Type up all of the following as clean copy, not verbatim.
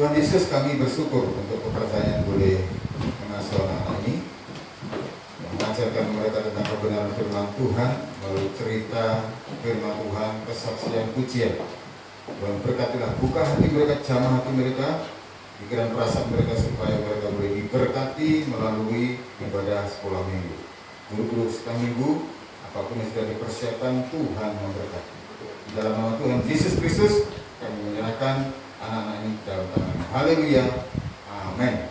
Tuhan Yesus, kami bersyukur untuk kepercayaan boleh mengasuh anak ini, mengajarkan mereka tentang kebenaran firman Tuhan melalui cerita firman Tuhan, kesaksian, pujian. Tuhan berkatilah, buka hati mereka, jamah hati mereka, pikiran perasaan mereka, supaya mereka boleh diberkati melalui ibadah sekolah minggu, guru-guru sekolah minggu, apapun yang sudah dipersiapkan. Tuhan memberkati. Di dalam nama Tuhan Yesus Kristus kami menyerahkan anak-anak ini dalam tangan. Haleluya, amin.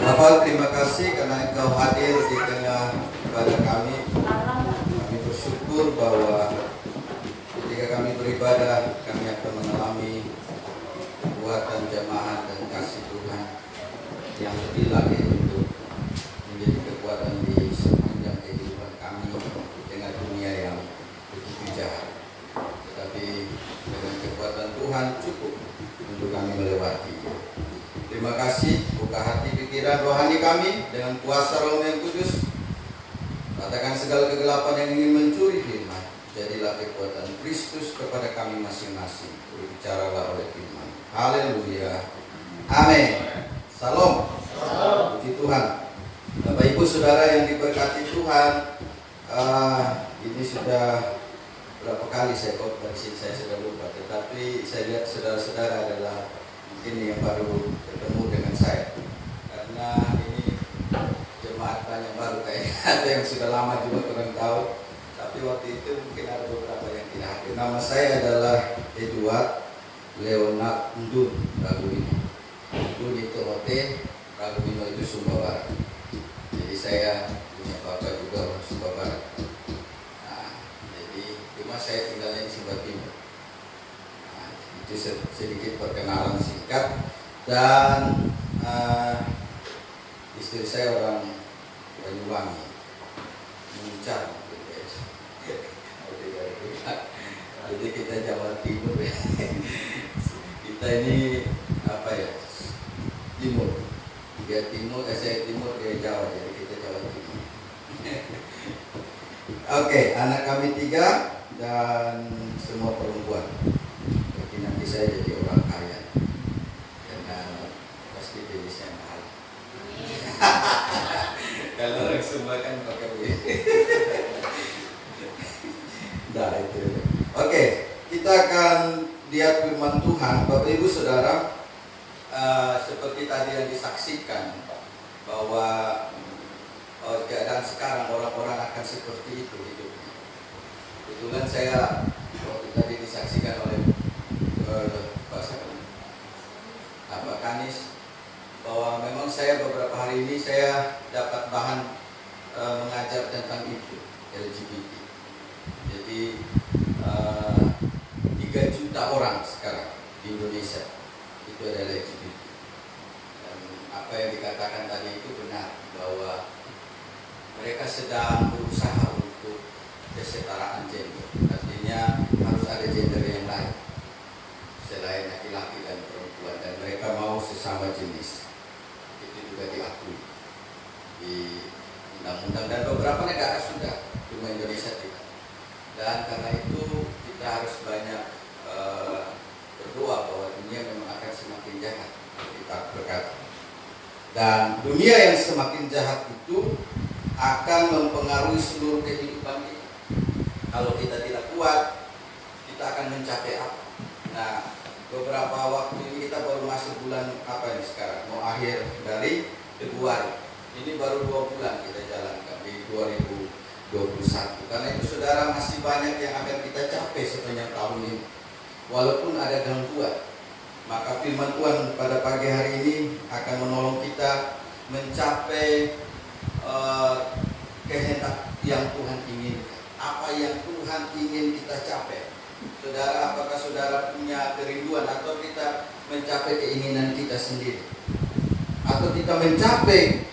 Bapak, terima kasih karena Engkau hadir di tengah ibadah kami. Kami bersyukur bahwa ketika kami beribadah, kami akan mengalami kekuatan jamaah dan kasih Tuhan yang lebih lagi untuk menjadi kekuatan di sepanjang kehidupan kami di tengah dunia yang begitu jahat. Tetapi dengan kekuatan Tuhan cukup untuk kami melewatinya. Terima kasih, buka hati pikiran rohani kami dengan kuasa Roh yang Kudus. Katakan segala kegelapan yang ingin mencuri firman, jadilah kekuatan Kristus kepada kami masing-masing. Berbicaralah oleh firman. Haleluya, amin. Salam. Puji Tuhan. Bapak Ibu Saudara yang diberkati Tuhan, ini sudah berapa kali saya khotbah di sini, saya sudah lupa. Tetapi saya lihat saudara-saudara adalah mungkin yang baru ketemu dengan saya, karena ini jemaat banyak baru kayaknya, ada yang sudah lama juga kurang tahu. Tapi waktu itu mungkin ada beberapa yang tidak hadir. Nama saya adalah Edward Leonard Ndun Ragubino. Ndun itu hotel, Ragubino itu Sumba Barat. Jadi saya punya bapak juga orang Sumba Barat. Nah, jadi cuma saya tinggalnya di Sumba Timur. Itu sedikit perkenalan singkat. Dan istri saya orang Banyuwangi, Muncar. Jadi kita Jawa Timur. Kita ini apa ya? Timur. Dia Timur, saya Timur, dia Jawa. Jadi kita Jawa Timur. Oke, anak kami 3 dan semua perempuan. Jadi nanti saya jadi orang kaya. Pasti jenisnya mahal. Kalau orang Sumba kan pakai duit. Nah itu. Oke, kita akan lihat firman Tuhan. Bapak Ibu Saudara, seperti tadi yang disaksikan bahwa keadaan sekarang orang-orang akan seperti itu hidupnya. Kebetulan saya waktu tadi disaksikan oleh Pak Kanis bahwa memang saya beberapa hari ini saya dapat bahan mengajar tentang itu LGBT. Jadi 3 juta orang sekarang di Indonesia itu adalah LGBT. Dan apa yang dikatakan tadi itu benar, bahwa mereka sedang berusaha untuk kesetaraan gender. Artinya harus ada gender yang lain selain laki-laki dan perempuan, dan mereka mau sesama jenis. Itu juga diakui di undang-undang, dan beberapa negara sudah, cuma Indonesia tidak. Dan karena itu kita harus banyak berdoa bahwa dunia memang akan semakin jahat, kita berkata. Dan dunia yang semakin jahat itu akan mempengaruhi seluruh kehidupan kita. Kalau kita tidak kuat, kita akan mencapai apa? Nah, beberapa waktu ini kita baru masuk bulan apa ini sekarang? Mau akhir dari Februari. Ini baru 2 bulan kita jalankan di 2021. Karena itu saudara, masih banyak yang akan kita capai sepanjang tahun ini. Walaupun ada gangguan, maka firman Tuhan pada pagi hari ini akan menolong kita mencapai kehendak yang Tuhan inginkan. Apa yang Tuhan ingin kita capai. Saudara, apakah saudara punya kerinduan atau kita mencapai keinginan kita sendiri? Atau kita mencapai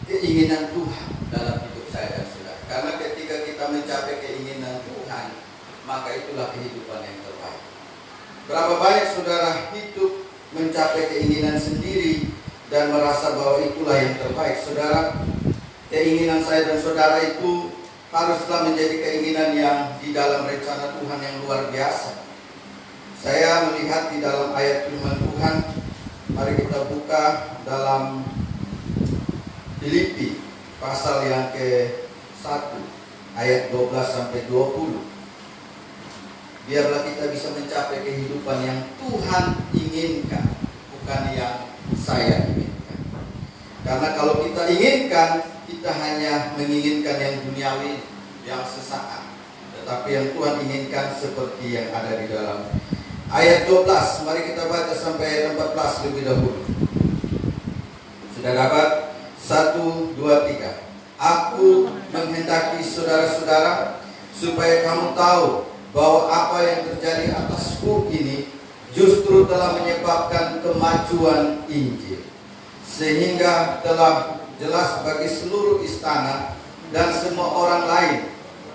keinginan Tuhan dalam hidup saya dan saudara? Karena ketika kita mencapai keinginan Tuhan, maka itulah kehidupan yang terbaik. Berapa banyak saudara hidup mencapai keinginan sendiri dan merasa bahwa itulah yang terbaik. Saudara, keinginan saya dan saudara itu haruslah menjadi keinginan yang di dalam rencana Tuhan yang luar biasa. Saya melihat di dalam ayat firman Tuhan, mari kita buka dalam Filipi pasal yang ke-1 ayat 12 sampai 20. Biarlah kita bisa mencapai kehidupan yang Tuhan inginkan, bukan yang saya inginkan. Karena kalau kita inginkan, kita hanya menginginkan yang duniawi, yang sesaat. Tetapi yang Tuhan inginkan seperti yang ada di dalam ayat 12. Mari kita baca sampai ayat 14 lebih dahulu. Sudah dapat? 1, 2, 3. Aku menghendaki saudara-saudara supaya kamu tahu bahwa apa yang terjadi atasku ini justru telah menyebabkan kemajuan Injil, sehingga telah jelas bagi seluruh istana dan semua orang lain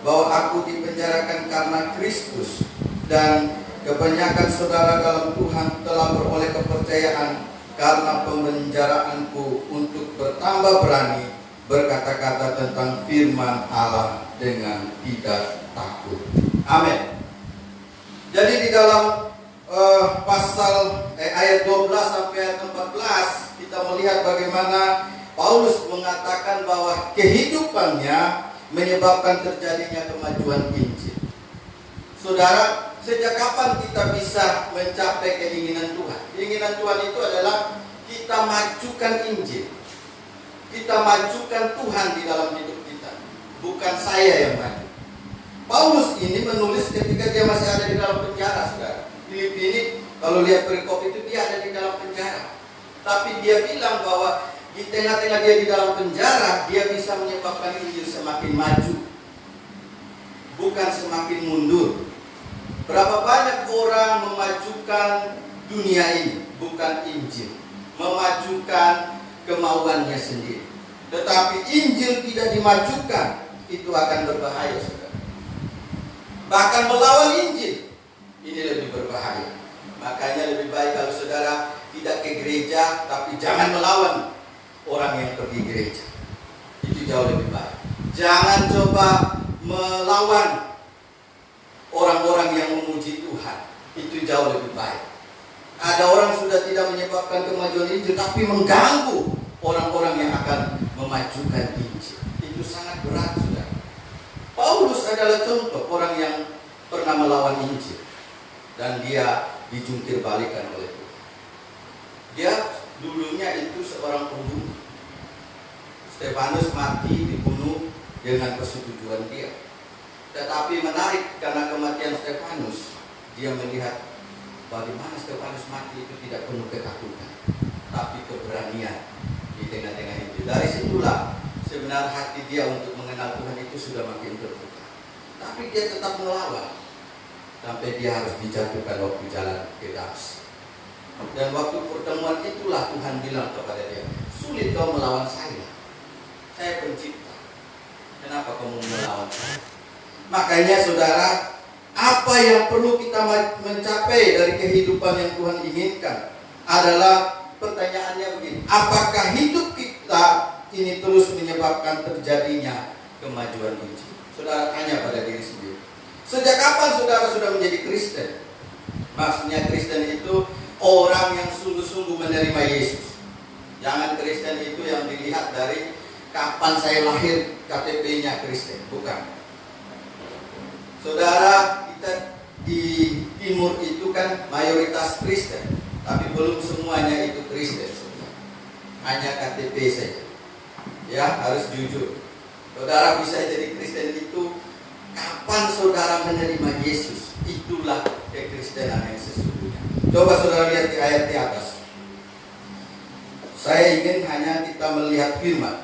bahwa aku dipenjarakan karena Kristus, dan kebanyakan saudara dalam Tuhan telah beroleh kepercayaan karena pemenjaraanku untuk bertambah berani berkata-kata tentang firman Allah dengan tidak takut. Amin. Jadi di dalam ayat 12 sampai ayat 14 kita melihat bagaimana Paulus mengatakan bahwa kehidupannya menyebabkan terjadinya kemajuan Injil. Saudara, sejak kapan kita bisa mencapai keinginan Tuhan? Keinginan Tuhan itu adalah kita majukan Injil. Kita majukan Tuhan di dalam hidup kita, bukan saya yang maju. Paulus ini menulis ketika dia masih ada di dalam penjara, saudara. Filipi ini, kalau lihat perikop itu dia ada di dalam penjara. Tapi dia bilang bahwa di tengah-tengah dia di dalam penjara, dia bisa menyebabkan Injil semakin maju, bukan semakin mundur. Berapa banyak orang memajukan dunia ini, bukan Injil, memajukan kemauannya sendiri. Tetapi Injil tidak dimajukan, itu akan berbahaya, saudara. Bahkan melawan Injil, ini lebih berbahaya. Makanya lebih baik kalau saudara tidak ke gereja, tapi jangan melawan orang yang pergi gereja. Itu jauh lebih baik. Jangan coba melawan orang-orang yang memuji Tuhan. Itu jauh lebih baik. Ada orang sudah tidak menyebabkan kemajuan Injil, tapi mengganggu orang-orang yang akan memajukan Injil. Itu sangat berat, saudara. Paulus adalah contoh orang yang pernah melawan Injil, dan dia dijungkir balikan oleh Tuhan. Dia dulunya itu seorang pembunuh. Stefanus mati dibunuh dengan persetujuan dia. Tetapi menarik, karena kematian Stefanus, dia melihat bagaimana Stefanus mati itu tidak penuh ketakutan, tapi keberanian di tengah-tengah itu. Dari situlah sebenarnya hati dia untuk mengenal Tuhan itu sudah makin terbuka. Tapi dia tetap melawan sampai dia harus dijatuhkan waktu jalan ke Damas. Dan waktu pertemuan itulah Tuhan bilang kepada dia, sulit kau melawan saya. Saya pencipta. Kenapa kamu melawan saya? Makanya saudara, apa yang perlu kita mencapai dari kehidupan yang Tuhan inginkan adalah, pertanyaannya begini, apakah hidup kita ini terus menyebabkan terjadinya kemajuan Injil? Saudara tanya pada diri sendiri. Sejak kapan saudara sudah menjadi Kristen? Maksudnya Kristen itu orang yang sungguh-sungguh menerima Yesus. Jangan Kristen itu yang dilihat dari kapan saya lahir, KTP-nya Kristen. Bukan. Saudara, kita di timur itu kan mayoritas Kristen, tapi belum semuanya itu Kristen. Hanya KTP saja. Ya, harus jujur. Saudara bisa jadi Kristen itu kapan saudara menerima Yesus. Itulah kekristenan yang sesungguhnya. Coba saudara lihat di ayat di atas. Saya ingin hanya kita melihat firman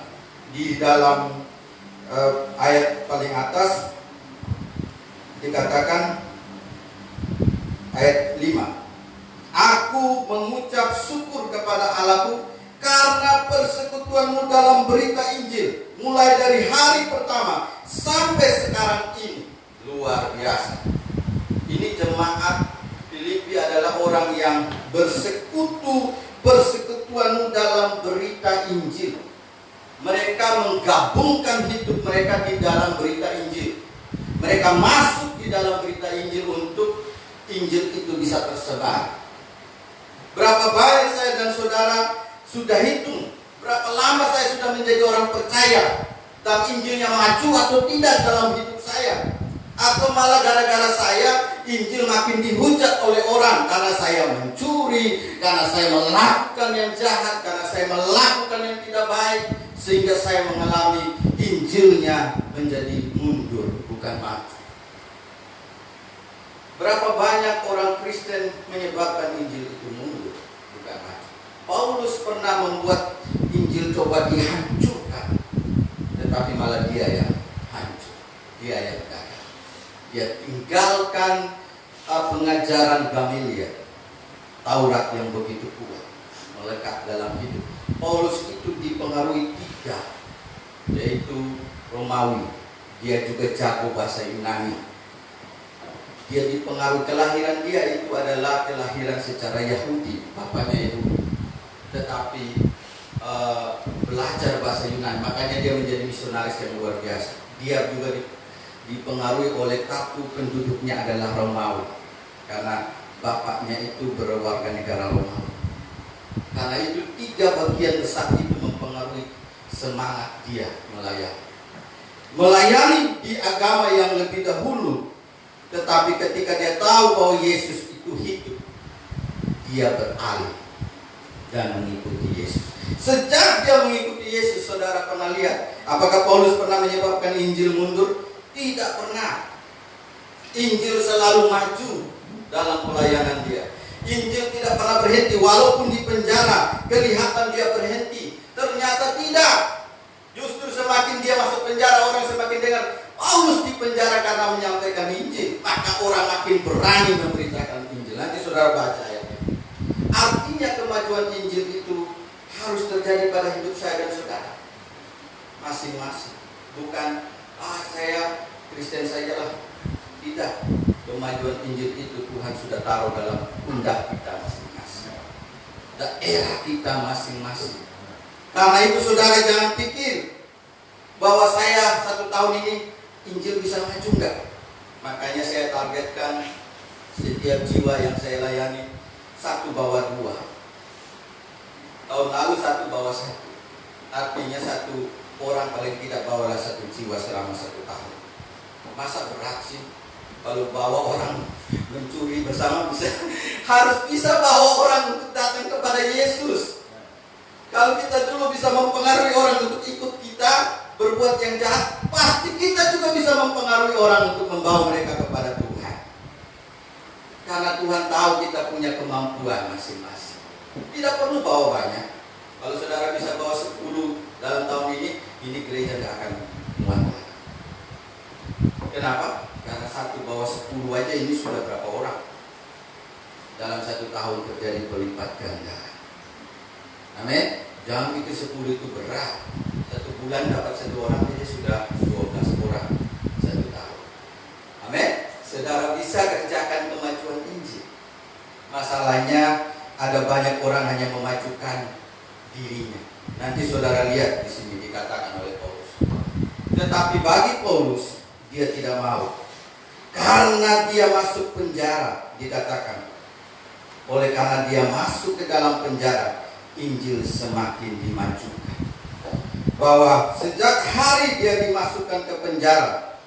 di dalam ayat paling atas. Dikatakan ayat 5, aku mengucap syukur kepada Allahku karena persekutuanmu dalam berita Injil, mulai dari hari pertama sampai sekarang ini luar biasa. Ini jemaat Filipi adalah orang yang persekutuan dalam berita Injil. Mereka menggabungkan hidup mereka di dalam berita Injil. Mereka masuk di dalam berita Injil untuk Injil itu bisa tersebar. Berapa banyak saya dan saudara sudah hitung, berapa lama saya sudah menjadi orang percaya, dan Injilnya maju atau tidak dalam hidup saya. Atau malah gara-gara saya Injil makin dihujat oleh orang karena saya mencuri, karena saya melakukan yang jahat, karena saya melakukan yang tidak baik, sehingga saya mengalami Injilnya menjadi mundur, bukan maju. Berapa banyak orang Kristen menyebabkan Injil itu mundur, bukan maju. Paulus pernah membuat Injil coba dihancurkan, tetapi malah dia yang hancur, dia yang gagal. Dia tinggalkan pengajaran Gamaliel, Taurat yang begitu kuat melekat dalam hidup. Paulus itu dipengaruhi 3, yaitu Romawi. Dia juga jago bahasa Yunani. Dia dipengaruhi, kelahiran dia itu adalah kelahiran secara Yahudi, bapaknya Yahudi, tetapi belajar bahasa Yunani, makanya dia menjadi misionaris yang luar biasa. Dia juga dipengaruhi oleh kartu penduduknya adalah Romawi, karena bapaknya itu berwarga negara Romawi. Karena itu 3 bagian besar itu mempengaruhi semangat dia melayani di agama yang lebih dahulu. Tetapi ketika dia tahu bahwa Yesus itu hidup, dia beralih dan mengikuti Yesus. Sejak dia mengikuti Yesus, saudara pernah lihat apakah Paulus pernah menyebabkan Injil mundur? Tidak pernah. Injil selalu maju dalam pelayanan dia. Injil tidak pernah berhenti, walaupun di penjara kelihatan dia berhenti, ternyata tidak. Justru semakin dia masuk penjara, orang semakin dengar Paulus di penjara karena menyampaikan Injil, maka orang makin berani memberitakan Injil. Nanti saudara baca ya. Artinya kemajuan Injil itu harus terjadi pada hidup saya dan saudara masing-masing. Bukan saya Kristen sajalah. Tidak. Kemajuan Injil itu Tuhan sudah taruh dalam pundak kita masing-masing, daerah kita masing-masing. Karena itu saudara jangan pikir bahwa saya 1 tahun ini Injil bisa maju, enggak. Makanya saya targetkan setiap jiwa yang saya layani 1 bawah 2. Tahun lalu 1 bawah 1. Artinya 1 orang paling tidak bawalah 1 jiwa selama 1 tahun. Masa berat sih kalau bawa orang mencuri bersama bisa harus bisa bawa orang untuk datang kepada Yesus. Kalau kita dulu bisa mempengaruhi orang untuk ikut kita berbuat yang jahat, pasti kita juga bisa mempengaruhi orang untuk membawa mereka kepada Tuhan. Karena Tuhan tahu kita punya kemampuan masing-masing. Tidak perlu bawa banyak. Kalau saudara bisa bawa 10 dalam tahun ini gereja tidak akan muat. Kenapa? Karena 1 bawa 10 aja ini sudah berapa orang. Dalam 1 tahun terjadi berlipat ganda. Amin. Jangan pikir 10 itu berat. 1 bulan dapat 1 orang aja sudah 12 orang 1 tahun. Amin. Saudara bisa kerjakan kemajuan Injil. Masalahnya ada banyak orang hanya memajukan dirinya. Nanti saudara lihat di sini dikatakan oleh Paulus. Tetapi bagi Paulus dia tidak mau. Karena dia masuk penjara, dikatakan. Oleh karena dia masuk ke dalam penjara, Injil semakin dimajukan. Bahwa sejak hari dia dimasukkan ke penjara,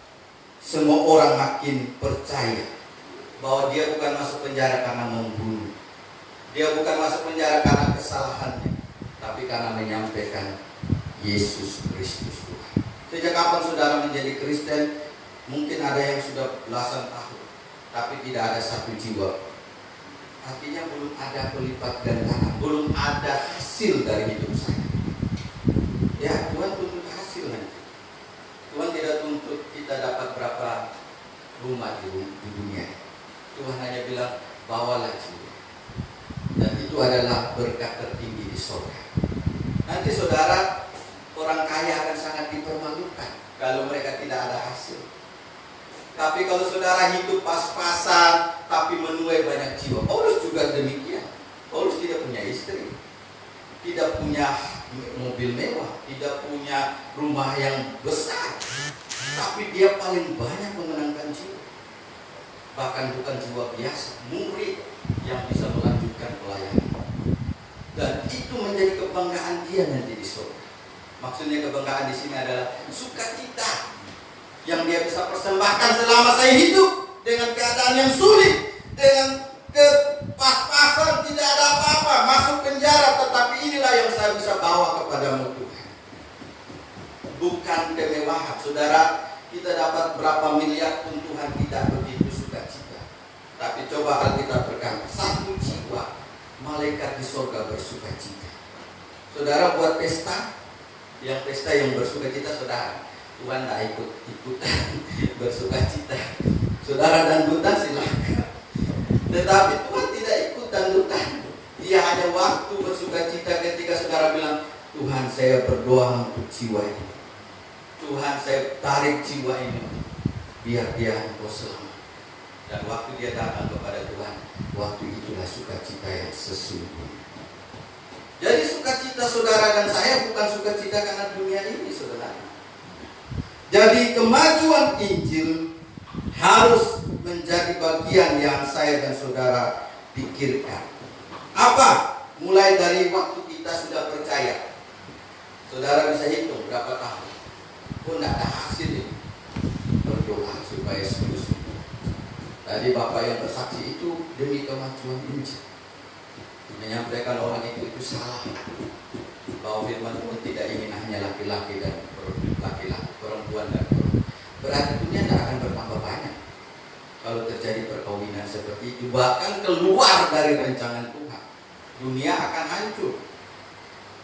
semua orang makin percaya bahwa dia bukan masuk penjara karena membunuh. Dia bukan masuk penjara karena kesalahannya, tapi karena menyampaikan Yesus Kristus Tuhan. Sejak kapan saudara menjadi Kristen? Mungkin ada yang sudah belasan tahun, tapi tidak ada 1 jiwa. Artinya belum ada pelipat gandaan, belum ada hasil dari hidup saya. Ya, Tuhan tuntut hasil nanti. Tuhan tidak tuntut kita dapat berapa rumah di dunia. Tuhan hanya bilang, bawalah jiwa. Dan itu adalah berkat tertinggi di surga. Nanti saudara, orang kaya akan sangat dipermalukan kalau mereka tidak ada hasil. Tapi kalau saudara hidup pas-pasan, tapi menuai banyak jiwa. Paulus juga demikian. Paulus tidak punya istri, tidak punya mobil mewah, tidak punya rumah yang besar, tapi dia paling banyak memenangkan jiwa. Bahkan bukan jiwa biasa, murid yang bisa melanjutkan pelayanan. Dan itu menjadi kebanggaan dia nanti di surga. Maksudnya kebanggaan di sini adalah sukacita yang dia bisa persembahkan selama saya hidup dengan keadaan yang sulit, dengan pas-pasan, tidak ada apa-apa, masuk penjara, tetapi inilah yang saya bisa bawa kepadamu Tuhan. Bukan kemewahan, saudara. Kita dapat berapa miliar pun Tuhan tidak begitu sukacita. Tapi coba Alkitab berkata, satu jiwa malaikat di surga bersukacita. Saudara buat pesta, yang pesta yang bersukacita saudara. Tuhan tidak ikut-ikutan bersukacita. Saudara dangdutan silakan. Tetapi Tuhan tidak ikut dangdutan. Dia hanya waktu bersukacita ketika saudara bilang, Tuhan saya berdoa untuk jiwa ini. Tuhan saya tarik jiwa ini, biar dia Engkau selamat. Dan waktu dia datang kepada Tuhan, waktu itulah sukacita yang sesungguhnya. Jadi sukacita saudara dan saya bukan sukacita karena dunia ini, saudara. Jadi kemajuan Injil harus menjadi bagian yang saya dan saudara pikirkan. Apa? Mulai dari waktu kita sudah percaya. Saudara bisa hitung berapa tahun. Pun tidak ada hasil ini. Berdoa supaya sembuh. Tadi Bapak yang bersaksi itu demi kemajuan Injil. Menyampaikan orang itu salah. Bahwa firman Tuhan tidak ingin hanya laki-laki dan laki-laki, perempuan dan perempuan. Berarti dunia tidak akan bertambah banyak. Kalau terjadi perkawinan seperti itu, bahkan keluar dari rancangan Tuhan, dunia akan hancur.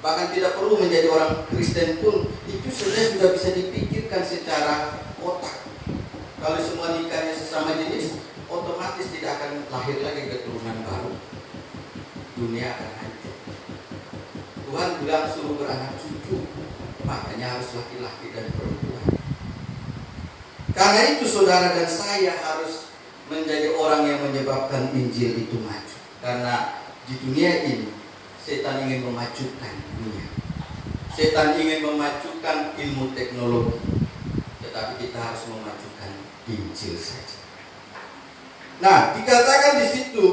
Bahkan tidak perlu menjadi orang Kristen pun, itu sebenarnya sudah bisa dipikirkan secara otak. Kalau semua nikahnya sesama jenis, otomatis tidak akan lahir lagi keturunan baru. Dunia akan hancur. Tuhan bilang suruh beranak cucu, makanya harus laki-laki dan perempuan. Karena itu saudara dan saya harus menjadi orang yang menyebabkan Injil itu maju. Karena di dunia ini setan ingin memajukan dunia. Setan ingin memajukan ilmu teknologi. Tetapi kita harus memajukan Injil saja. Nah, dikatakan di situ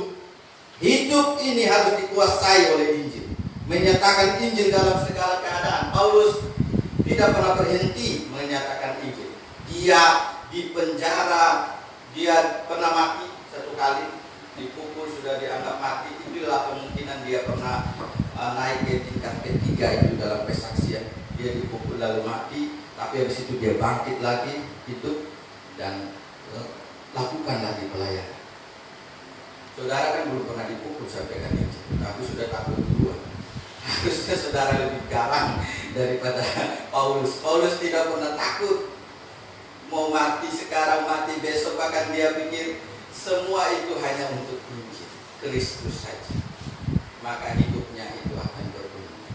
hidup ini harus dikuasai oleh Injil. Menyatakan Injil dalam segala keadaan. Paulus tidak pernah berhenti menyatakan Injil. Dia di penjara, dia pernah mati satu kali, dipukul sudah dianggap mati. Itulah kemungkinan dia pernah naik ke tingkat ketiga itu dalam kesaksian. Dia dipukul lalu mati, tapi habis itu dia bangkit lagi, hidup dan lakukan lagi pelayanan. Saudara kan belum pernah dipukul sampai kan itu, tapi sudah takut duluan. Harusnya saudara lebih garang daripada Paulus. Paulus tidak pernah takut. Mau mati sekarang, mati besok, bahkan dia pikir semua itu hanya untuk Injil Kristus saja. Maka hidupnya itu akan berguna.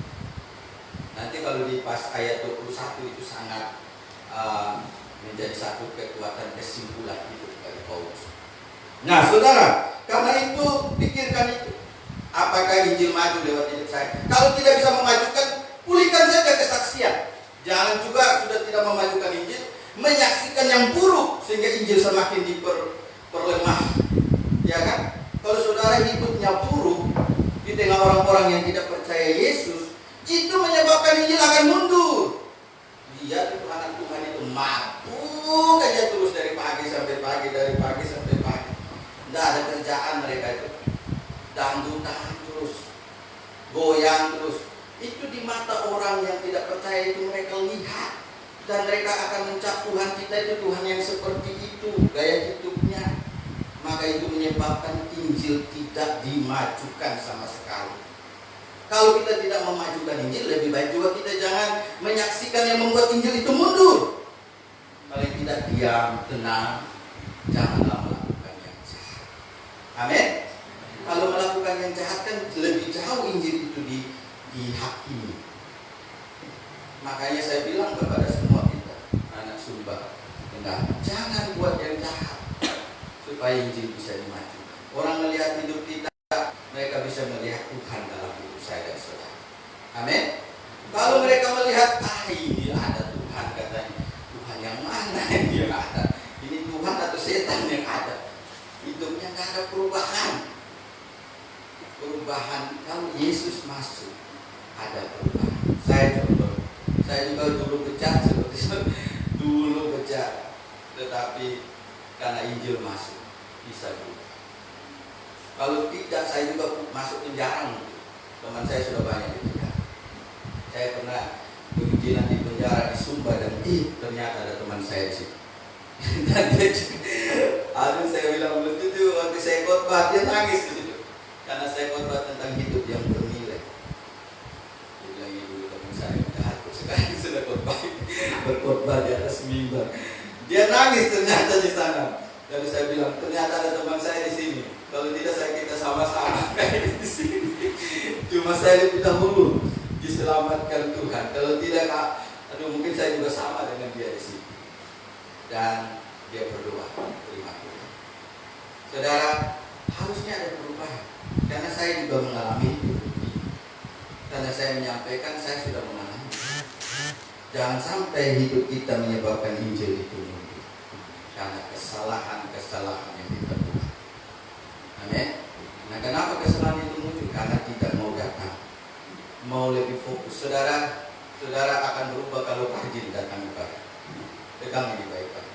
Nanti kalau di pas ayat 21 itu sangat menjadi satu kekuatan kesimpulan hidup dari Paulus. Nah saudara, karena itu pikirkan itu. Apakah Injil maju lewat hidup saya? Kalau tidak bisa memajukan, pulihkan saja kesaksian. Jangan juga sudah tidak memajukan Injil, menyaksikan yang buruk sehingga Injil semakin diperlemah. Ya kan? Kalau saudara hidupnya buruk di tengah orang-orang yang tidak percaya Yesus, itu menyebabkan Injil akan mundur. Lihat itu anak Tuhan itu mabuk aja terus dari pagi sampai pagi, dari pagi sampai pagi. Tidak ada kerjaan mereka itu. Dangdutan terus, goyang terus. Itu di mata orang yang tidak percaya itu mereka lihat. Dan mereka akan mencap Tuhan kita itu Tuhan yang seperti itu gaya hidupnya. Maka itu menyebabkan Injil tidak dimajukan sama sekali. Kalau kita tidak memajukan Injil, lebih baik juga kita jangan menyaksikan yang membuat Injil itu mundur. Paling tidak diam, tenang, janganlah melakukan yang jahat. Amin. Kalau melakukan yang jahat kan lebih jauh Injil itu dihakimi. Makanya saya bilang kepada semua kita, anak Sumba, Enggak, jangan buat yang jahat supaya Injil bisa dimaju. Orang melihat hidup kita, mereka bisa melihat Tuhan dalam hidup saya dan saudara. Amin. Kalau mereka melihat, ini ada Tuhan katanya. Tuhan yang mana yang ada? Ini Tuhan atau setan yang ada? Hidupnya nggak ada perubahan. Perubahan kalau Yesus masuk ada perubahan. Saya juga dulu bejat seperti itu. Dulu bejat, tetapi karena Injil masuk bisa berubah. Kalau tidak, saya juga masuk penjara. Teman saya sudah banyak di penjara. Saya pernah penginjilan di penjara di Sumba dan ternyata ada teman saya di situ. Dan dia juga, saya bilang betul waktu saya khotbah dia nangis di situ karena saya khotbah tentang hidup yang bernilai. Dia bilang dulu teman saya jahat, sekarang sudah berkhotbah di atas mimbar. Dia nangis ternyata di sana. Lalu saya bilang ternyata ada teman saya di sini. Kalau tidak kita sama-sama kayak di sini. Cuma saya lebih dahulu diselamatkan Tuhan. Kalau tidak, mungkin saya juga sama dengan dia di sini. Dan dia berdoa, terima Tuhan. Saudara, harusnya ada perubahan. Karena saya juga mengalami itu. Karena saya menyampaikan, saya sudah mengalami. Jangan sampai hidup kita menyebabkan Injil itu mundur. Karena kesalahan-kesalahan yang kita buat. Amin. Nah, kenapa kesalahan itu muncul? Karena tidak mau datang, mau lebih fokus. Saudara akan berubah kalau rajin datang ibadah. Pegang ini baik-baik.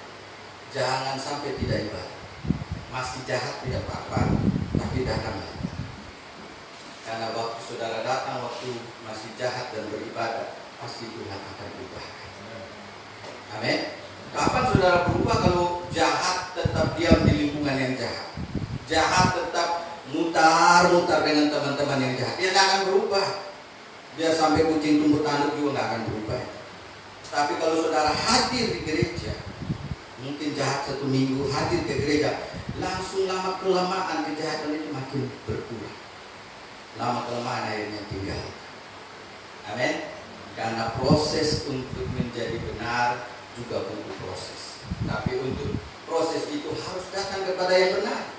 Jangan sampai tidak ibadah. Masih jahat tidak apa-apa, tapi datang ibadah. Karena waktu saudara datang waktu masih jahat dan beribadah, pasti Tuhan akan berubah. Amin. Kapan saudara berubah? Kalau jahat tetap diam di lingkungan yang jahat. Jahat tetap mutar-mutar dengan teman-teman yang jahat. Dia tidak akan berubah. Dia sampai kucing tumbuh tanduk juga tidak akan berubah. Tapi kalau saudara hadir di gereja, mungkin jahat 1 minggu, hadir ke gereja, langsung lama-kelamaan kejahatan itu makin berkurang. Lama-kelamaan akhirnya tinggal. Amin. Karena proses untuk menjadi benar juga butuh proses. Tapi untuk proses itu harus datang kepada yang benar.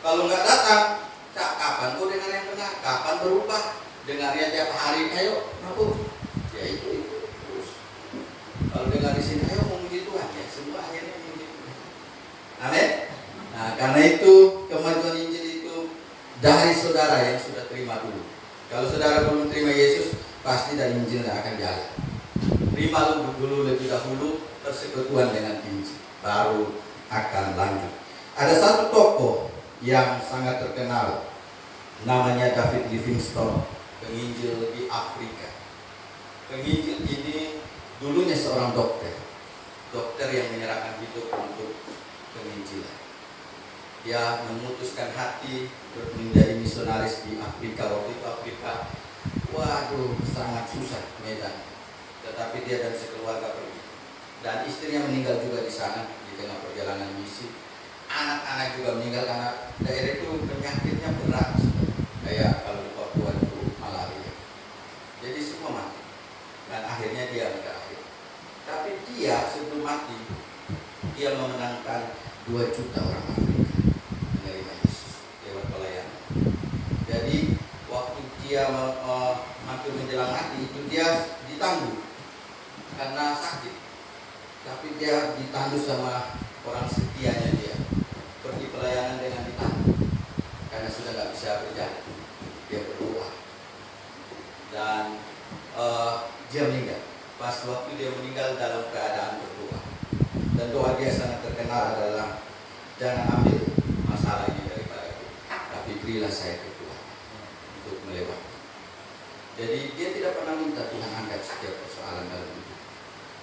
Kalau nggak datang, kapan kau dengar yang benar? Kapan berubah? Dengarnya tiap hari, ayo, Prabu. Ya itu terus. Kalau dengar di sini, ayo memuji Tuhan, ya semua akhirnya memuji Tuhan. Amin. Nah, karena itu kemajuan Injil itu dari saudara yang sudah terima dulu. Kalau saudara belum terima Yesus, pasti dari Injil tidak akan jalan. Terima dulu lebih dahulu persekutuan dengan Injil, baru akan lanjut. Ada satu tokoh yang sangat terkenal, namanya David Livingstone, penginjil di Afrika. Penginjil ini dulunya seorang dokter yang menyerahkan hidup untuk penginjilan. Dia memutuskan hati untuk menjadi misionaris di Afrika. Waktu itu Afrika, waduh, sangat susah medan. Tetapi dia dan sekeluarga pergi. Dan istrinya meninggal juga di sana di tengah perjalanan misi. Anak-anak juga meninggal karena daerah itu penyakitnya berat, kayak kalau di Papua itu malaria. Jadi semua mati. Dan akhirnya dia berakhir. Tapi dia sebelum mati, dia memenangkan 2 juta orang Afrika menerima Yesus lewat pelayanan. Jadi waktu dia hampir menjelang mati itu dia ditangguh karena sakit. Tapi dia ditangguh sama orang setianya dia. Pergi pelayanan dengan ditangguh karena sudah nggak bisa berjalan. Dia berdoa dan dia meninggal. Pas waktu dia meninggal dalam keadaan berdoa. Dan doa dia sangat terkenal adalah, jangan ambil masalah ini daripadaku, tapi berilah saya kekuatan untuk melewati. Jadi dia tidak pernah minta Tuhan angkat setiap persoalan dalam hidup,